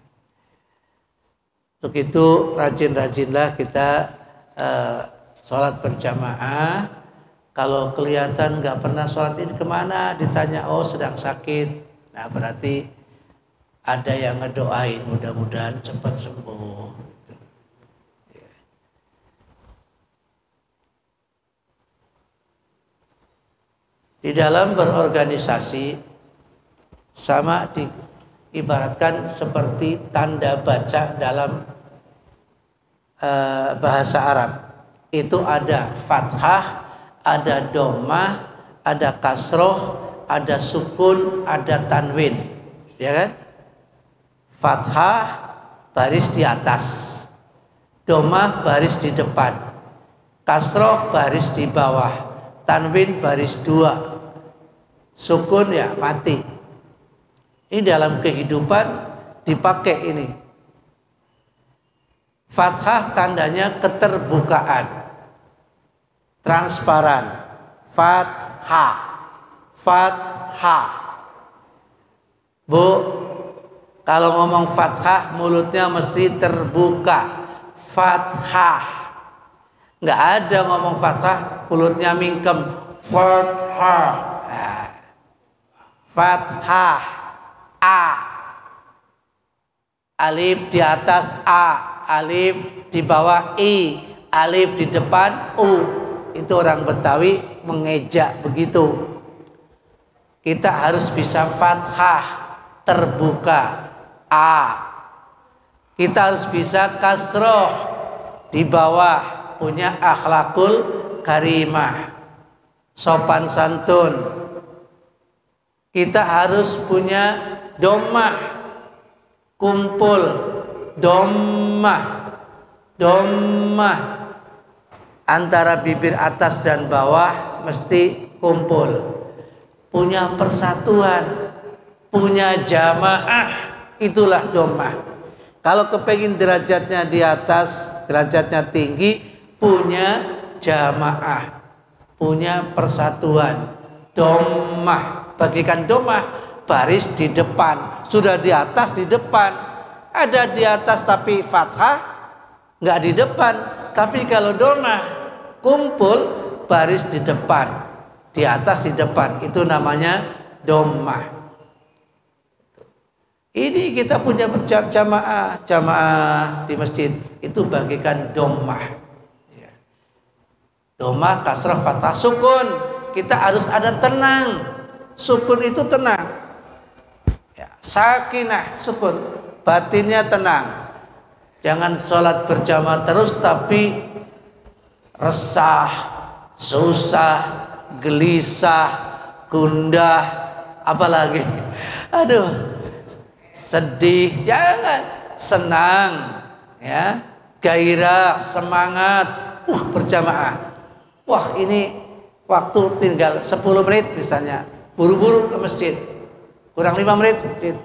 Untuk itu rajin-rajinlah kita sholat berjamaah. Kalau kelihatan nggak pernah sholat ini kemana, ditanya sedang sakit, nah berarti ada yang ngedoain mudah-mudahan cepat sembuh. Di dalam berorganisasi sama diibaratkan seperti tanda baca dalam bahasa Arab. Itu ada fathah, ada dhammah, ada kasroh, ada sukun, ada tanwin, ya kan? Fathah baris di atas, dhammah baris di depan, kasroh baris di bawah, tanwin baris 2, sukun ya mati. Ini dalam kehidupan dipakai ini. Fathah tandanya keterbukaan, transparan. Fathah, fathah. Bu, kalau ngomong fathah mulutnya mesti terbuka. Fathah. Nggak ada ngomong fathah mulutnya mingkem. Fathah. Fathah. A. Alif di atas A, alif di bawah I, alif di depan U. Itu orang Betawi mengejak begitu. Kita harus bisa fathah, terbuka, A. Kita harus bisa kasroh, di bawah, punya akhlakul karimah, sopan santun. Kita harus punya dhammah, kumpul, dhammah, dhammah. Antara bibir atas dan bawah mesti kumpul. Punya persatuan, punya jamaah, itulah dhammah. Kalau kepengin derajatnya di atas, derajatnya tinggi, punya jamaah, punya persatuan, dhammah. Bagikan dhammah, baris di depan, sudah di atas di depan. Ada di atas tapi fathah, nggak di depan. Tapi kalau dhammah, kumpul, baris di depan, di atas di depan, itu namanya dhammah. Ini kita punya jamaah di masjid, itu bagikan dhammah. Dhammah, kasrah, fathah, sukun. Kita harus ada tenang. Sukun itu tenang. Sakinah, sukun, batinnya tenang. Jangan sholat berjamaah terus tapi resah, susah, gelisah, gundah, apalagi sedih. Jangan, senang, ya, gairah, semangat, berjamaah. Wah, ini waktu tinggal 10 menit misalnya, buru-buru ke masjid, kurang 5 menit masjid.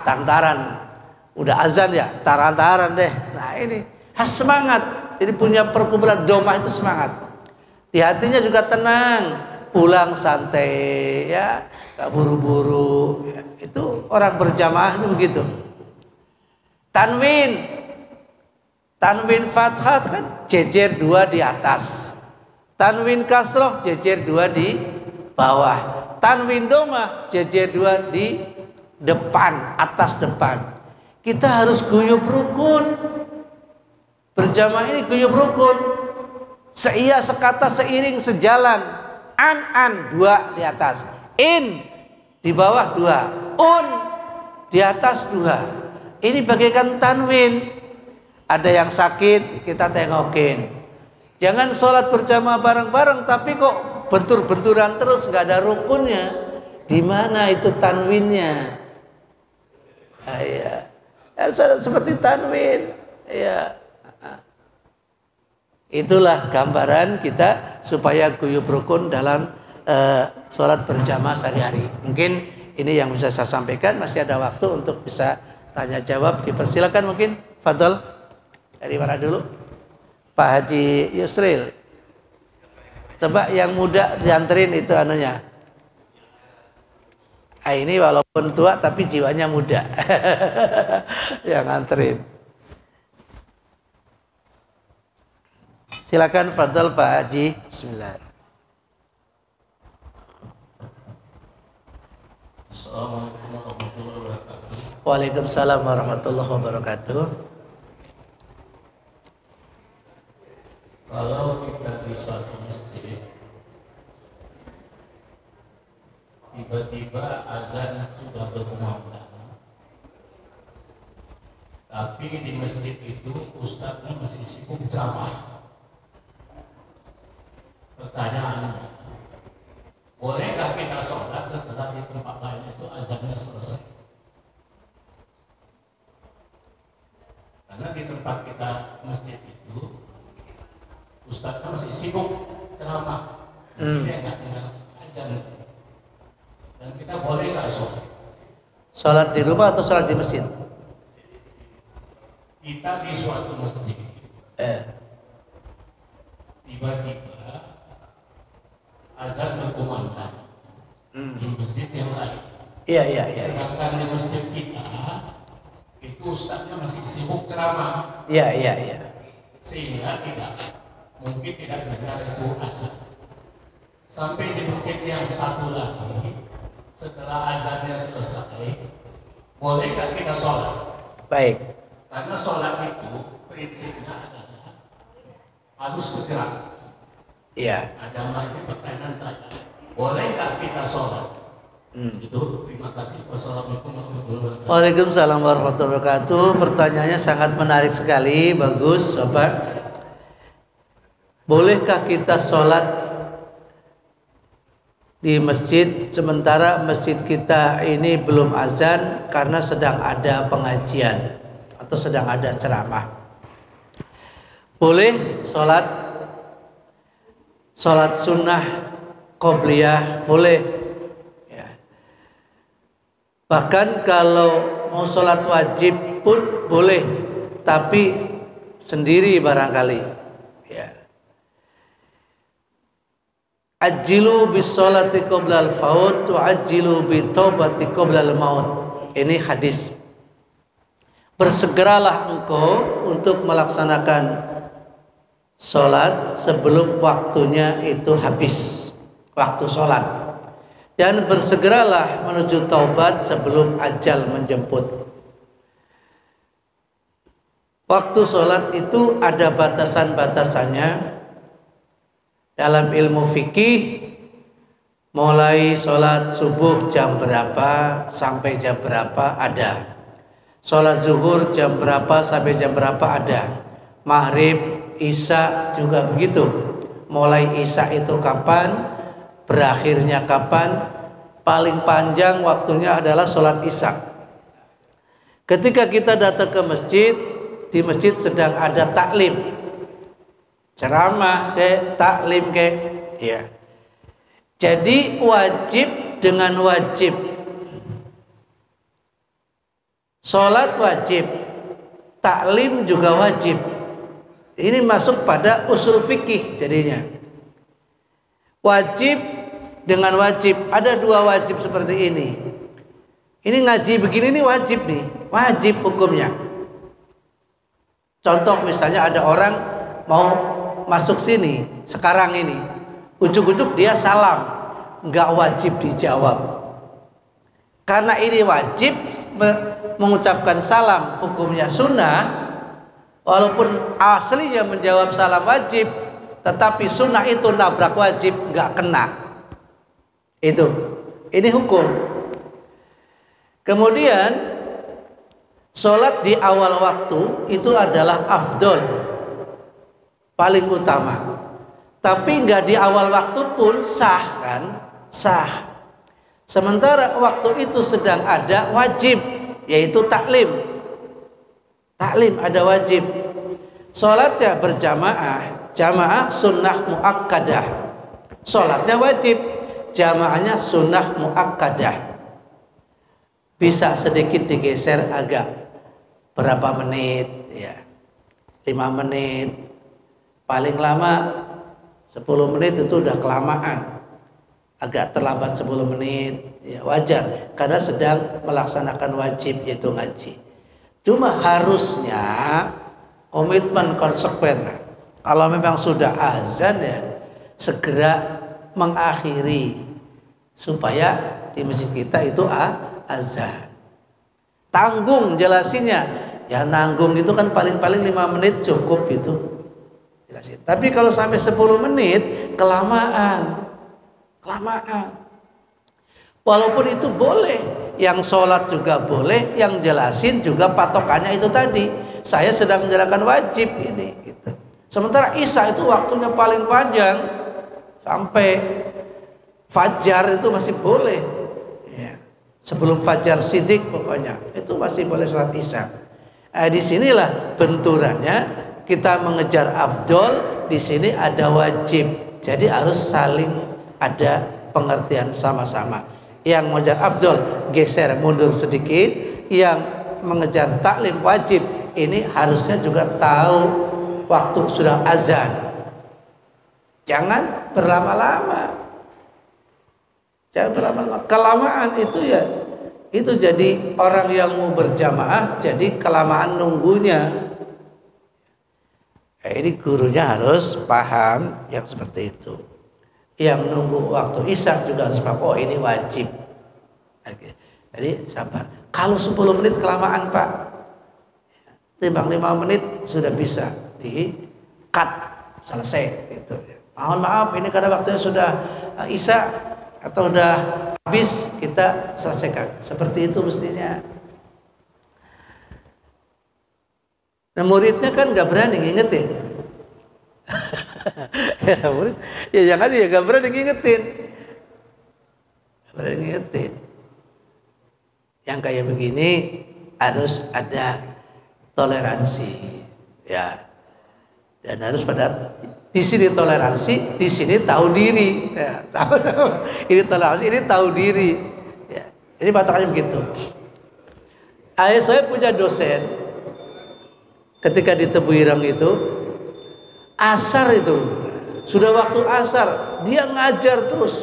Taran-taran, udah azan ya, taran-taran deh. Nah ini khas semangat. Jadi punya perkumpulan dhammah itu semangat. Di hatinya juga tenang, pulang santai ya, nggak buru-buru. Itu orang berjamaah itu begitu. Tanwin fathah kan jejer 2 di atas. Tanwin kasroh jejer 2 di bawah. Tanwin domah jejer 2 di depan, atas depan. Kita harus guyub rukun. Berjamaah ini guyub rukun. Seia, sekata, seiring, sejalan. An 2 di atas. In di bawah 2. Un di atas 2. Ini bagaikan tanwin. Ada yang sakit, kita tengokin. Jangan sholat berjamaah bareng-bareng tapi kok bentur-benturan terus, nggak ada rukunnya. Di mana itu tanwinnya? Ya, seperti tanwin. Ya. Itulah gambaran kita supaya guyub rukun dalam sholat berjamaah sehari-hari. Mungkin ini yang bisa saya sampaikan. Masih ada waktu untuk bisa tanya jawab. Dipersilakan mungkin. Fadol. Dari mana dulu? Pak Haji Yusril. Coba yang muda dianterin itu anunya. Ini walaupun tua tapi jiwanya muda. Yang nganterin. Silakan fadhol Pak Haji. Bismillah. Assalamualaikum warahmatullahi wabarakatuh. Waalaikumsalam warahmatullahi wabarakatuh. Kalau kita di suatu masjid, tiba-tiba azan sudah berkumandang, tapi di masjid itu ustadznya masih sibuk ceramah. Pertanyaannya, bolehkah kita sholat setelah di tempat lain itu azannya selesai? Karena di tempat kita masjid itu ustadznya masih sibuk ceramah, kita nggak dengar azan, dan kita boleh nggak sholat? Sholat di rumah atau sholat di masjid? Kita di suatu masjid, tiba-tiba azan berkumandang di masjid yang lain. Iya. Sedangkan di masjid kita itu ustadznya masih sibuk ceramah. Iya. Sehingga mungkin tidak dengar itu azan. Sampai di masjid yang satu lagi, setelah azannya selesai, bolehkah kita sholat? Baik. Karena sholat itu prinsipnya adalah harus segera. Iya. Ada lagi pertanyaan saya, bolehkah kita sholat? Itu, terima kasih. Wassalamualaikum warahmatullahi wabarakatuh. Waalaikumsalam warahmatullahi wabarakatuh. Pertanyaannya sangat menarik sekali, bagus Bapak. Bolehkah kita sholat di masjid sementara masjid kita ini belum azan karena sedang ada pengajian atau sedang ada ceramah? Boleh sholat sunnah qobliyah, boleh ya. Bahkan kalau mau sholat wajib pun boleh, tapi sendiri barangkali ya. Ajilu bis sholati qoblal faut wa ajilu bi taubati qoblal maut. Ini hadis. Bersegeralah engkau untuk melaksanakan sholat sebelum waktunya itu habis, waktu sholat, dan bersegeralah menuju taubat sebelum ajal menjemput. Waktu sholat itu ada batasan-batasannya. Dalam ilmu fikih, mulai sholat subuh jam berapa sampai jam berapa ada. Sholat zuhur jam berapa sampai jam berapa ada. Maghrib, Isya juga begitu. Mulai Isya itu kapan, berakhirnya kapan. Paling panjang waktunya adalah sholat Isya. Ketika kita datang ke masjid, di masjid sedang ada taklim, ceramah taklim ya. Jadi wajib dengan wajib. Sholat wajib, taklim juga wajib. Ini masuk pada usul fikih jadinya. Wajib dengan wajib. Ada dua wajib seperti ini. Ini ngaji begini ini wajib nih, wajib hukumnya. Contoh misalnya ada orang mau masuk sini sekarang ini, ujuk-ujuk dia salam, nggak wajib dijawab. Karena ini wajib mengucapkan salam, hukumnya sunnah. Walaupun aslinya menjawab salam wajib, tetapi sunnah itu nabrak wajib, nggak kena. Ini hukum. Kemudian sholat di awal waktu itu adalah afdol, paling utama. Tapi nggak di awal waktu pun sah kan? Sah. Sementara waktu itu sedang ada wajib, yaitu taklim. Taklim ada wajib. Sholatnya berjamaah, jamaah sunnah muakkadah. Sholatnya wajib, jamaahnya sunnah muakkadah. Bisa sedikit digeser agak berapa menit ya, 5 menit, paling lama 10 menit itu udah kelamaan. Agak terlambat 10 menit ya wajar karena sedang melaksanakan wajib yaitu ngaji. Cuma harusnya komitmen konsekuen. Kalau memang sudah azan ya segera mengakhiri supaya di masjid kita itu azan. Tanggung jelasinnya. Ya nanggung itu kan paling-paling 5 menit cukup itu. Jelasin. Tapi kalau sampai 10 menit kelamaan. Walaupun itu boleh, yang sholat juga boleh, yang jelasin juga patokannya itu tadi. Saya sedang menjalankan wajib ini. Gitu. Sementara Isya itu waktunya paling panjang sampai fajar itu masih boleh. Ya. Sebelum fajar sidik pokoknya itu masih boleh sholat Isya. Disinilah benturannya kita mengejar afdol. Di sini ada wajib, jadi harus saling ada pengertian sama-sama. Yang mengejar afdol geser mundur sedikit, yang mengejar taklim wajib ini harusnya juga tahu waktu sudah azan. Jangan berlama-lama. Kelamaan itu ya itu jadi orang yang mau berjamaah jadi kelamaan nunggunya. Ini gurunya harus paham yang seperti itu. Yang nunggu waktu Isya juga harus paham, oh ini wajib. Jadi sabar. Kalau 10 menit kelamaan Pak, timbang 5 menit sudah bisa di cut selesai gitu. Mohon maaf ini karena waktunya sudah Isya atau sudah habis, kita selesaikan. Seperti itu mestinya. Nah muridnya kan nggak berani ngingetin. Ya murid, ya jangan ya nggak berani ngingetin. Yang kayak begini harus ada toleransi, ya. Dan harus pada di sini toleransi, di sini tahu diri. Ya, ini toleransi, ini tahu diri. Ya. Jadi patokannya begitu. Ayah saya punya dosen ketika di Tebuireng itu, asar itu sudah waktu asar dia ngajar terus.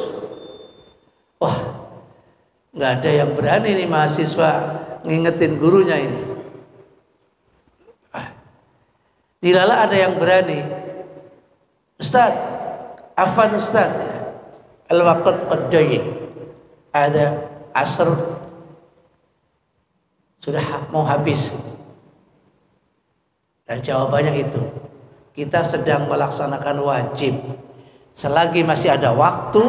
Wah, nggak ada yang berani nih mahasiswa ngingetin gurunya ini. Dilala ada yang berani. Ustaz, afan Ustaz, al-waqt qad jayy. Ada asar sudah mau habis. Dan jawabannya itu, kita sedang melaksanakan wajib. Selagi masih ada waktu,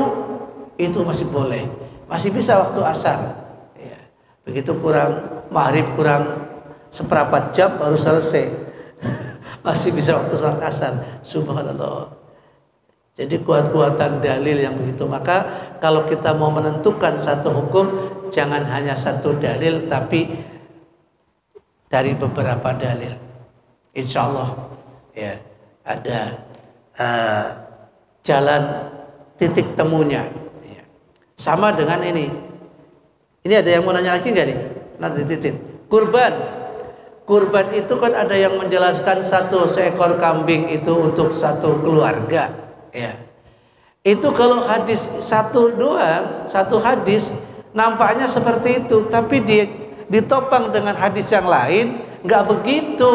itu masih boleh. Masih bisa waktu asar. Ya. Begitu kurang maghrib, kurang seperempat jam baru selesai. Masih bisa waktu salat asar. Subhanallah. Jadi kuat-kuatan dalil yang begitu. Maka kalau kita mau menentukan satu hukum, jangan hanya satu dalil, tapi dari beberapa dalil. Insya Allah ya ada jalan titik temunya. Ya. Sama dengan ini. Ini ada yang mau nanya lagi nggak nih? Nanti titik. Kurban itu kan ada yang menjelaskan 1 seekor kambing itu untuk satu keluarga. Ya. Itu kalau hadis satu doang, satu hadis nampaknya seperti itu, tapi ditopang dengan hadis yang lain, nggak begitu.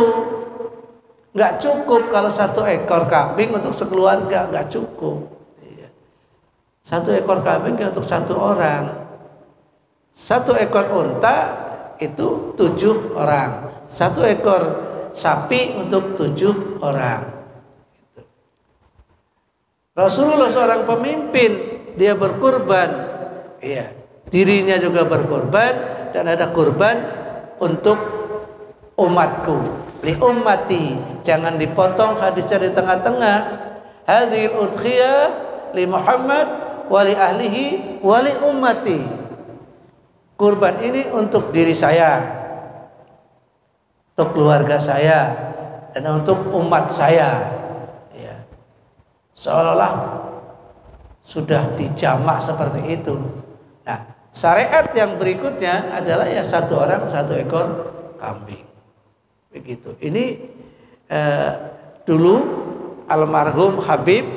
Nggak cukup kalau 1 ekor kambing untuk sekeluarga, nggak cukup. 1 ekor kambing untuk 1 orang. 1 ekor unta itu 7 orang. 1 ekor sapi untuk 7 orang. Rasulullah seorang pemimpin, dia berkurban, iya, dirinya juga berkurban, dan ada kurban untuk umatku, li ummati, jangan dipotong hadisnya di tengah-tengah. Hadhil udhiyah li Muhammad wa li ahlihi wa li ummati. Kurban ini untuk diri saya, untuk keluarga saya, dan untuk umat saya. Seolah-olah sudah dijamak seperti itu. Nah, syariat yang berikutnya adalah ya 1 orang 1 ekor kambing. Begitu. Ini dulu almarhum Habib,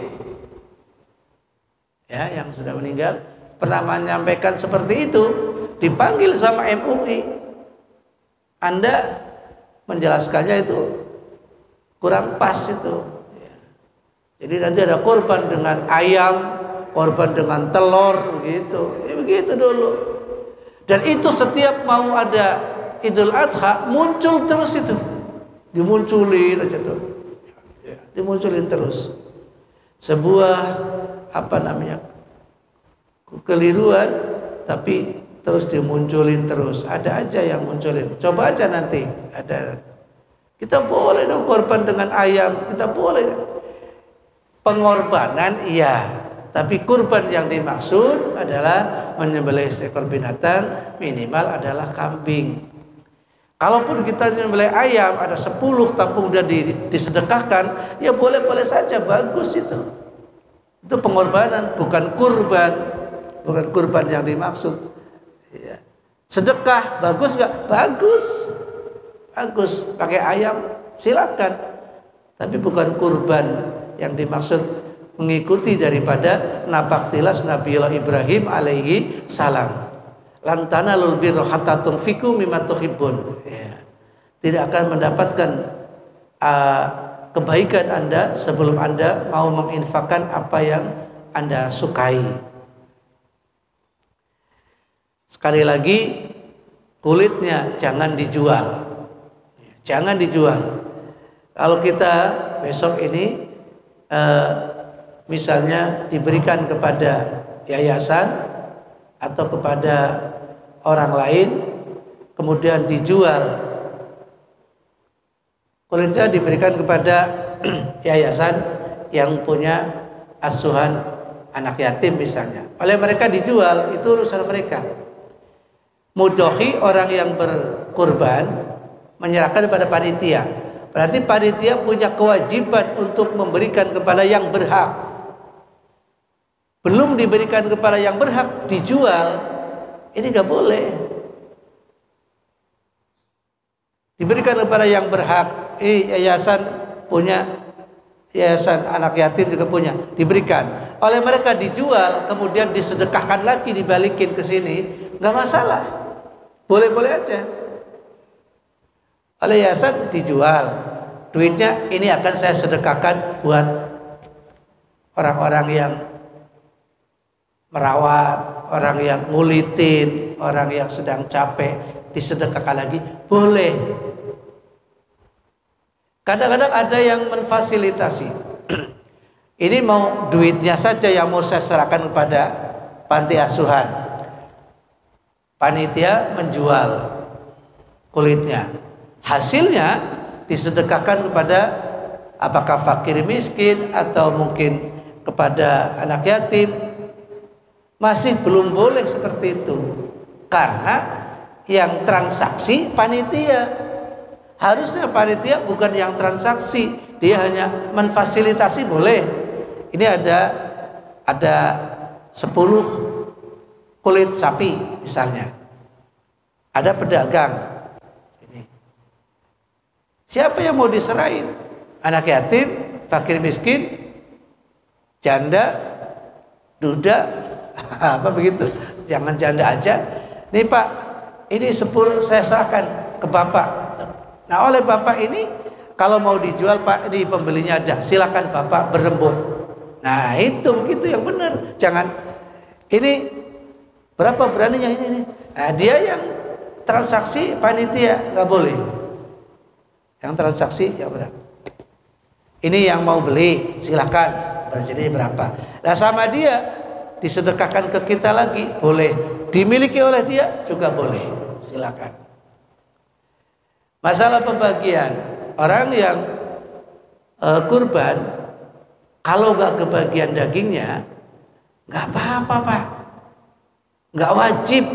ya, yang sudah meninggal, pernah menyampaikan seperti itu. Dipanggil sama MUI, Anda menjelaskannya itu kurang pas itu. Jadi nanti ada korban dengan ayam, korban dengan telur, begitu. Ya, begitu dulu. Dan itu setiap mau ada Idul Adha muncul terus itu, dimunculin aja tuh, ya, dimunculin terus. Sebuah kekeliruan, tapi terus dimunculin terus. Ada aja yang munculin. Coba aja nanti ada. Kita boleh dong korban dengan ayam, kita boleh. Pengorbanan iya, tapi kurban yang dimaksud adalah menyembelih seekor binatang, minimal adalah kambing. Kalaupun kita menyembelih ayam, ada 10 tampung dan disedekahkan, ya boleh-boleh saja, bagus itu. Itu pengorbanan, bukan kurban yang dimaksud. Ya. Sedekah bagus nggak? Bagus. Pakai ayam silakan, tapi bukan kurban yang dimaksud mengikuti daripada napak tilas Nabiullah Ibrahim alaihi salam. Lan tanalul birra hatta tunfiqu mimma tuhibbun. Ya. Tidak akan mendapatkan kebaikan Anda sebelum Anda mau menginfakkan apa yang Anda sukai. Sekali lagi, kulitnya jangan dijual. Jangan dijual. Kalau kita besok ini misalnya diberikan kepada yayasan atau kepada orang lain, kemudian dijual, kulitnya diberikan kepada yayasan yang punya asuhan anak yatim misalnya, oleh mereka dijual, itu urusan mereka. Mudhohi, orang yang berkurban, menyerahkan kepada panitia. Berarti panitia punya kewajiban untuk memberikan kepada yang berhak. Belum diberikan kepada yang berhak, dijual, ini nggak boleh. Diberikan kepada yang berhak, yayasan punya, yayasan anak yatim juga punya, diberikan. Oleh mereka dijual, kemudian disedekahkan lagi, dibalikin ke sini, nggak masalah, boleh-boleh aja. Oleh yayasan dijual, duitnya ini akan saya sedekahkan buat orang-orang yang merawat, orang yang ngulitin, orang yang sedang capek, disedekahkan lagi, boleh. Kadang-kadang ada yang memfasilitasi. Ini mau duitnya saja yang mau saya serahkan kepada panti asuhan. Panitia menjual kulitnya. Hasilnya disedekahkan kepada apakah fakir miskin atau mungkin kepada anak yatim. Masih belum boleh seperti itu, karena yang transaksi panitia. Harusnya panitia bukan yang transaksi, dia hanya memfasilitasi, boleh. Ini ada 10 kulit sapi misalnya, ada pedagang. Siapa yang mau diserahin? Anak yatim, fakir miskin, janda, duda apa begitu, jangan janda aja. Nih Pak, ini 10 saya serahkan ke Bapak. Nah oleh Bapak ini kalau mau dijual Pak, ini pembelinya ada, silakan Bapak berembuk. Nah itu begitu yang benar. Jangan ini berapa beraninya ini. Nah dia yang transaksi, panitia nggak boleh. Yang transaksi ya benar. Ini yang mau beli silakan, berjadi berapa. Nah sama dia disedekahkan ke kita lagi boleh, dimiliki oleh dia juga boleh, silakan. Masalah pembagian, orang yang kurban kalau nggak kebagian dagingnya nggak apa-apa Pak, nggak wajib.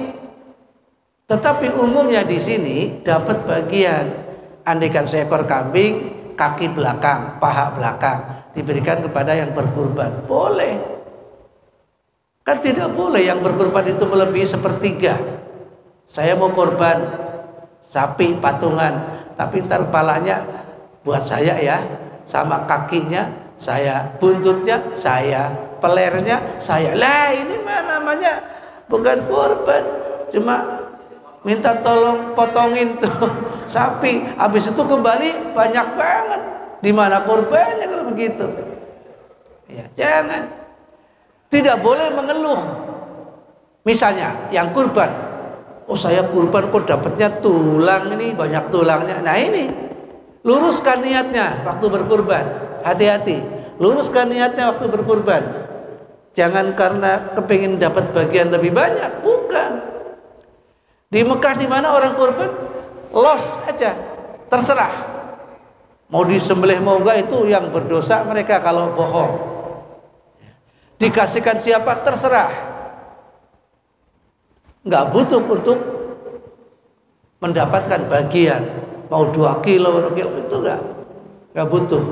Tetapi umumnya di sini dapat bagian. Andaikan seekor kambing, kaki belakang, paha belakang diberikan kepada yang berkurban, boleh. Kan tidak boleh yang berkurban itu melebihi sepertiga. Saya mau korban sapi patungan, tapi ntar kepalanya buat saya ya, sama kakinya saya, buntutnya saya, pelernya saya. Lah ini mah namanya bukan korban, cuma minta tolong potongin tuh sapi, habis itu kembali banyak banget. Di mana korbannya kalau begitu? Ya, jangan. Tidak boleh mengeluh. Misalnya yang kurban, oh saya kurban kok dapatnya tulang ini, banyak tulangnya. Nah ini luruskan niatnya waktu berkurban. Hati-hati, luruskan niatnya waktu berkurban. Jangan karena kepingin dapat bagian lebih banyak, bukan. Di Mekah di mana orang kurban los aja, terserah. Mau disembelih mau enggak itu yang berdosa mereka kalau bohong. Dikasihkan siapa terserah. Enggak butuh untuk mendapatkan bagian. Mau 2 kilo itu enggak butuh.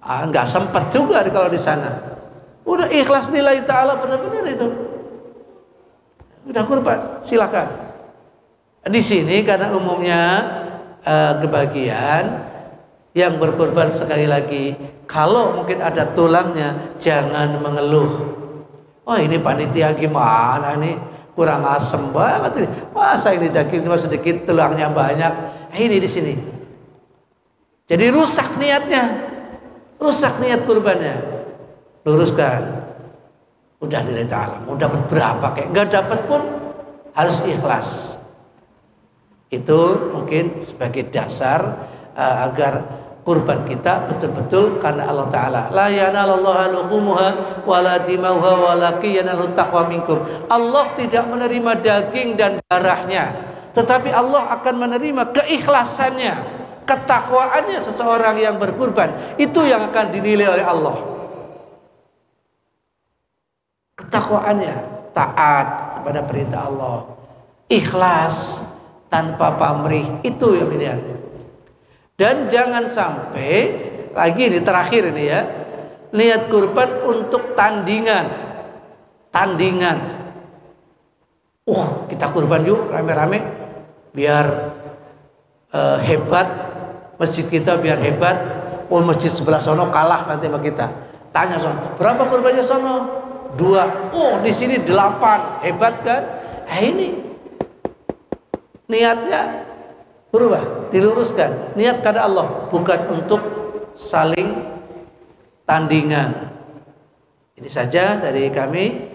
Enggak sempat juga kalau di sana. Udah ikhlas lillahi ta'ala benar-benar itu. Udah kurban, silakan. Di sini karena umumnya kebagian yang berkurban, sekali lagi kalau mungkin ada tulangnya jangan mengeluh. Oh ini panitia gimana ini, kurang asem banget ini. Masa ini daging cuma sedikit tulangnya banyak. Ini di sini. Jadi rusak niatnya, rusak niat kurbannya. Luruskan. Udah nilai ta'ala, mau dapat berapa kayak nggak dapat pun harus ikhlas. Itu mungkin sebagai dasar agar kurban kita betul-betul karena Allah Ta'ala. La yanalallahu luhumuha wala dimauha walakin yanalut taqwa minkum. Allah tidak menerima daging dan darahnya, tetapi Allah akan menerima keikhlasannya, ketakwaannya seseorang yang berkurban. Itu yang akan dinilai oleh Allah. Ketakwaannya, taat kepada perintah Allah, ikhlas tanpa pamrih, itu yang dilihat. Dan jangan sampai lagi ini terakhir ini ya, niat kurban untuk tandingan. Kita kurban yuk rame-rame biar hebat, masjid kita biar hebat. Masjid sebelah sono kalah nanti sama kita. Tanya sono, berapa kurbannya sono? 2. Di sini 8. Hebat kan? Nah ini niatnya berubah, diluruskan. Niat karena Allah, bukan untuk saling tandingan. Ini saja dari kami.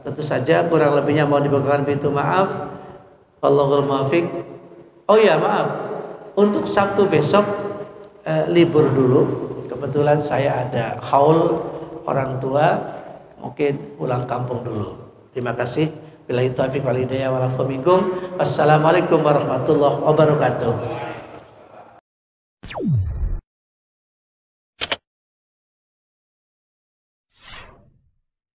Tentu saja kurang lebihnya mau dibukakan pintu maaf. Wallahul muwaffiq. Oh ya maaf, untuk Sabtu besok libur dulu. Kebetulan saya ada haul orang tua, mungkin pulang kampung dulu. Terima kasih. Billahi taufiq wal hidayah wal afu minkum. Wassalamualaikum warahmatullahi wabarakatuh.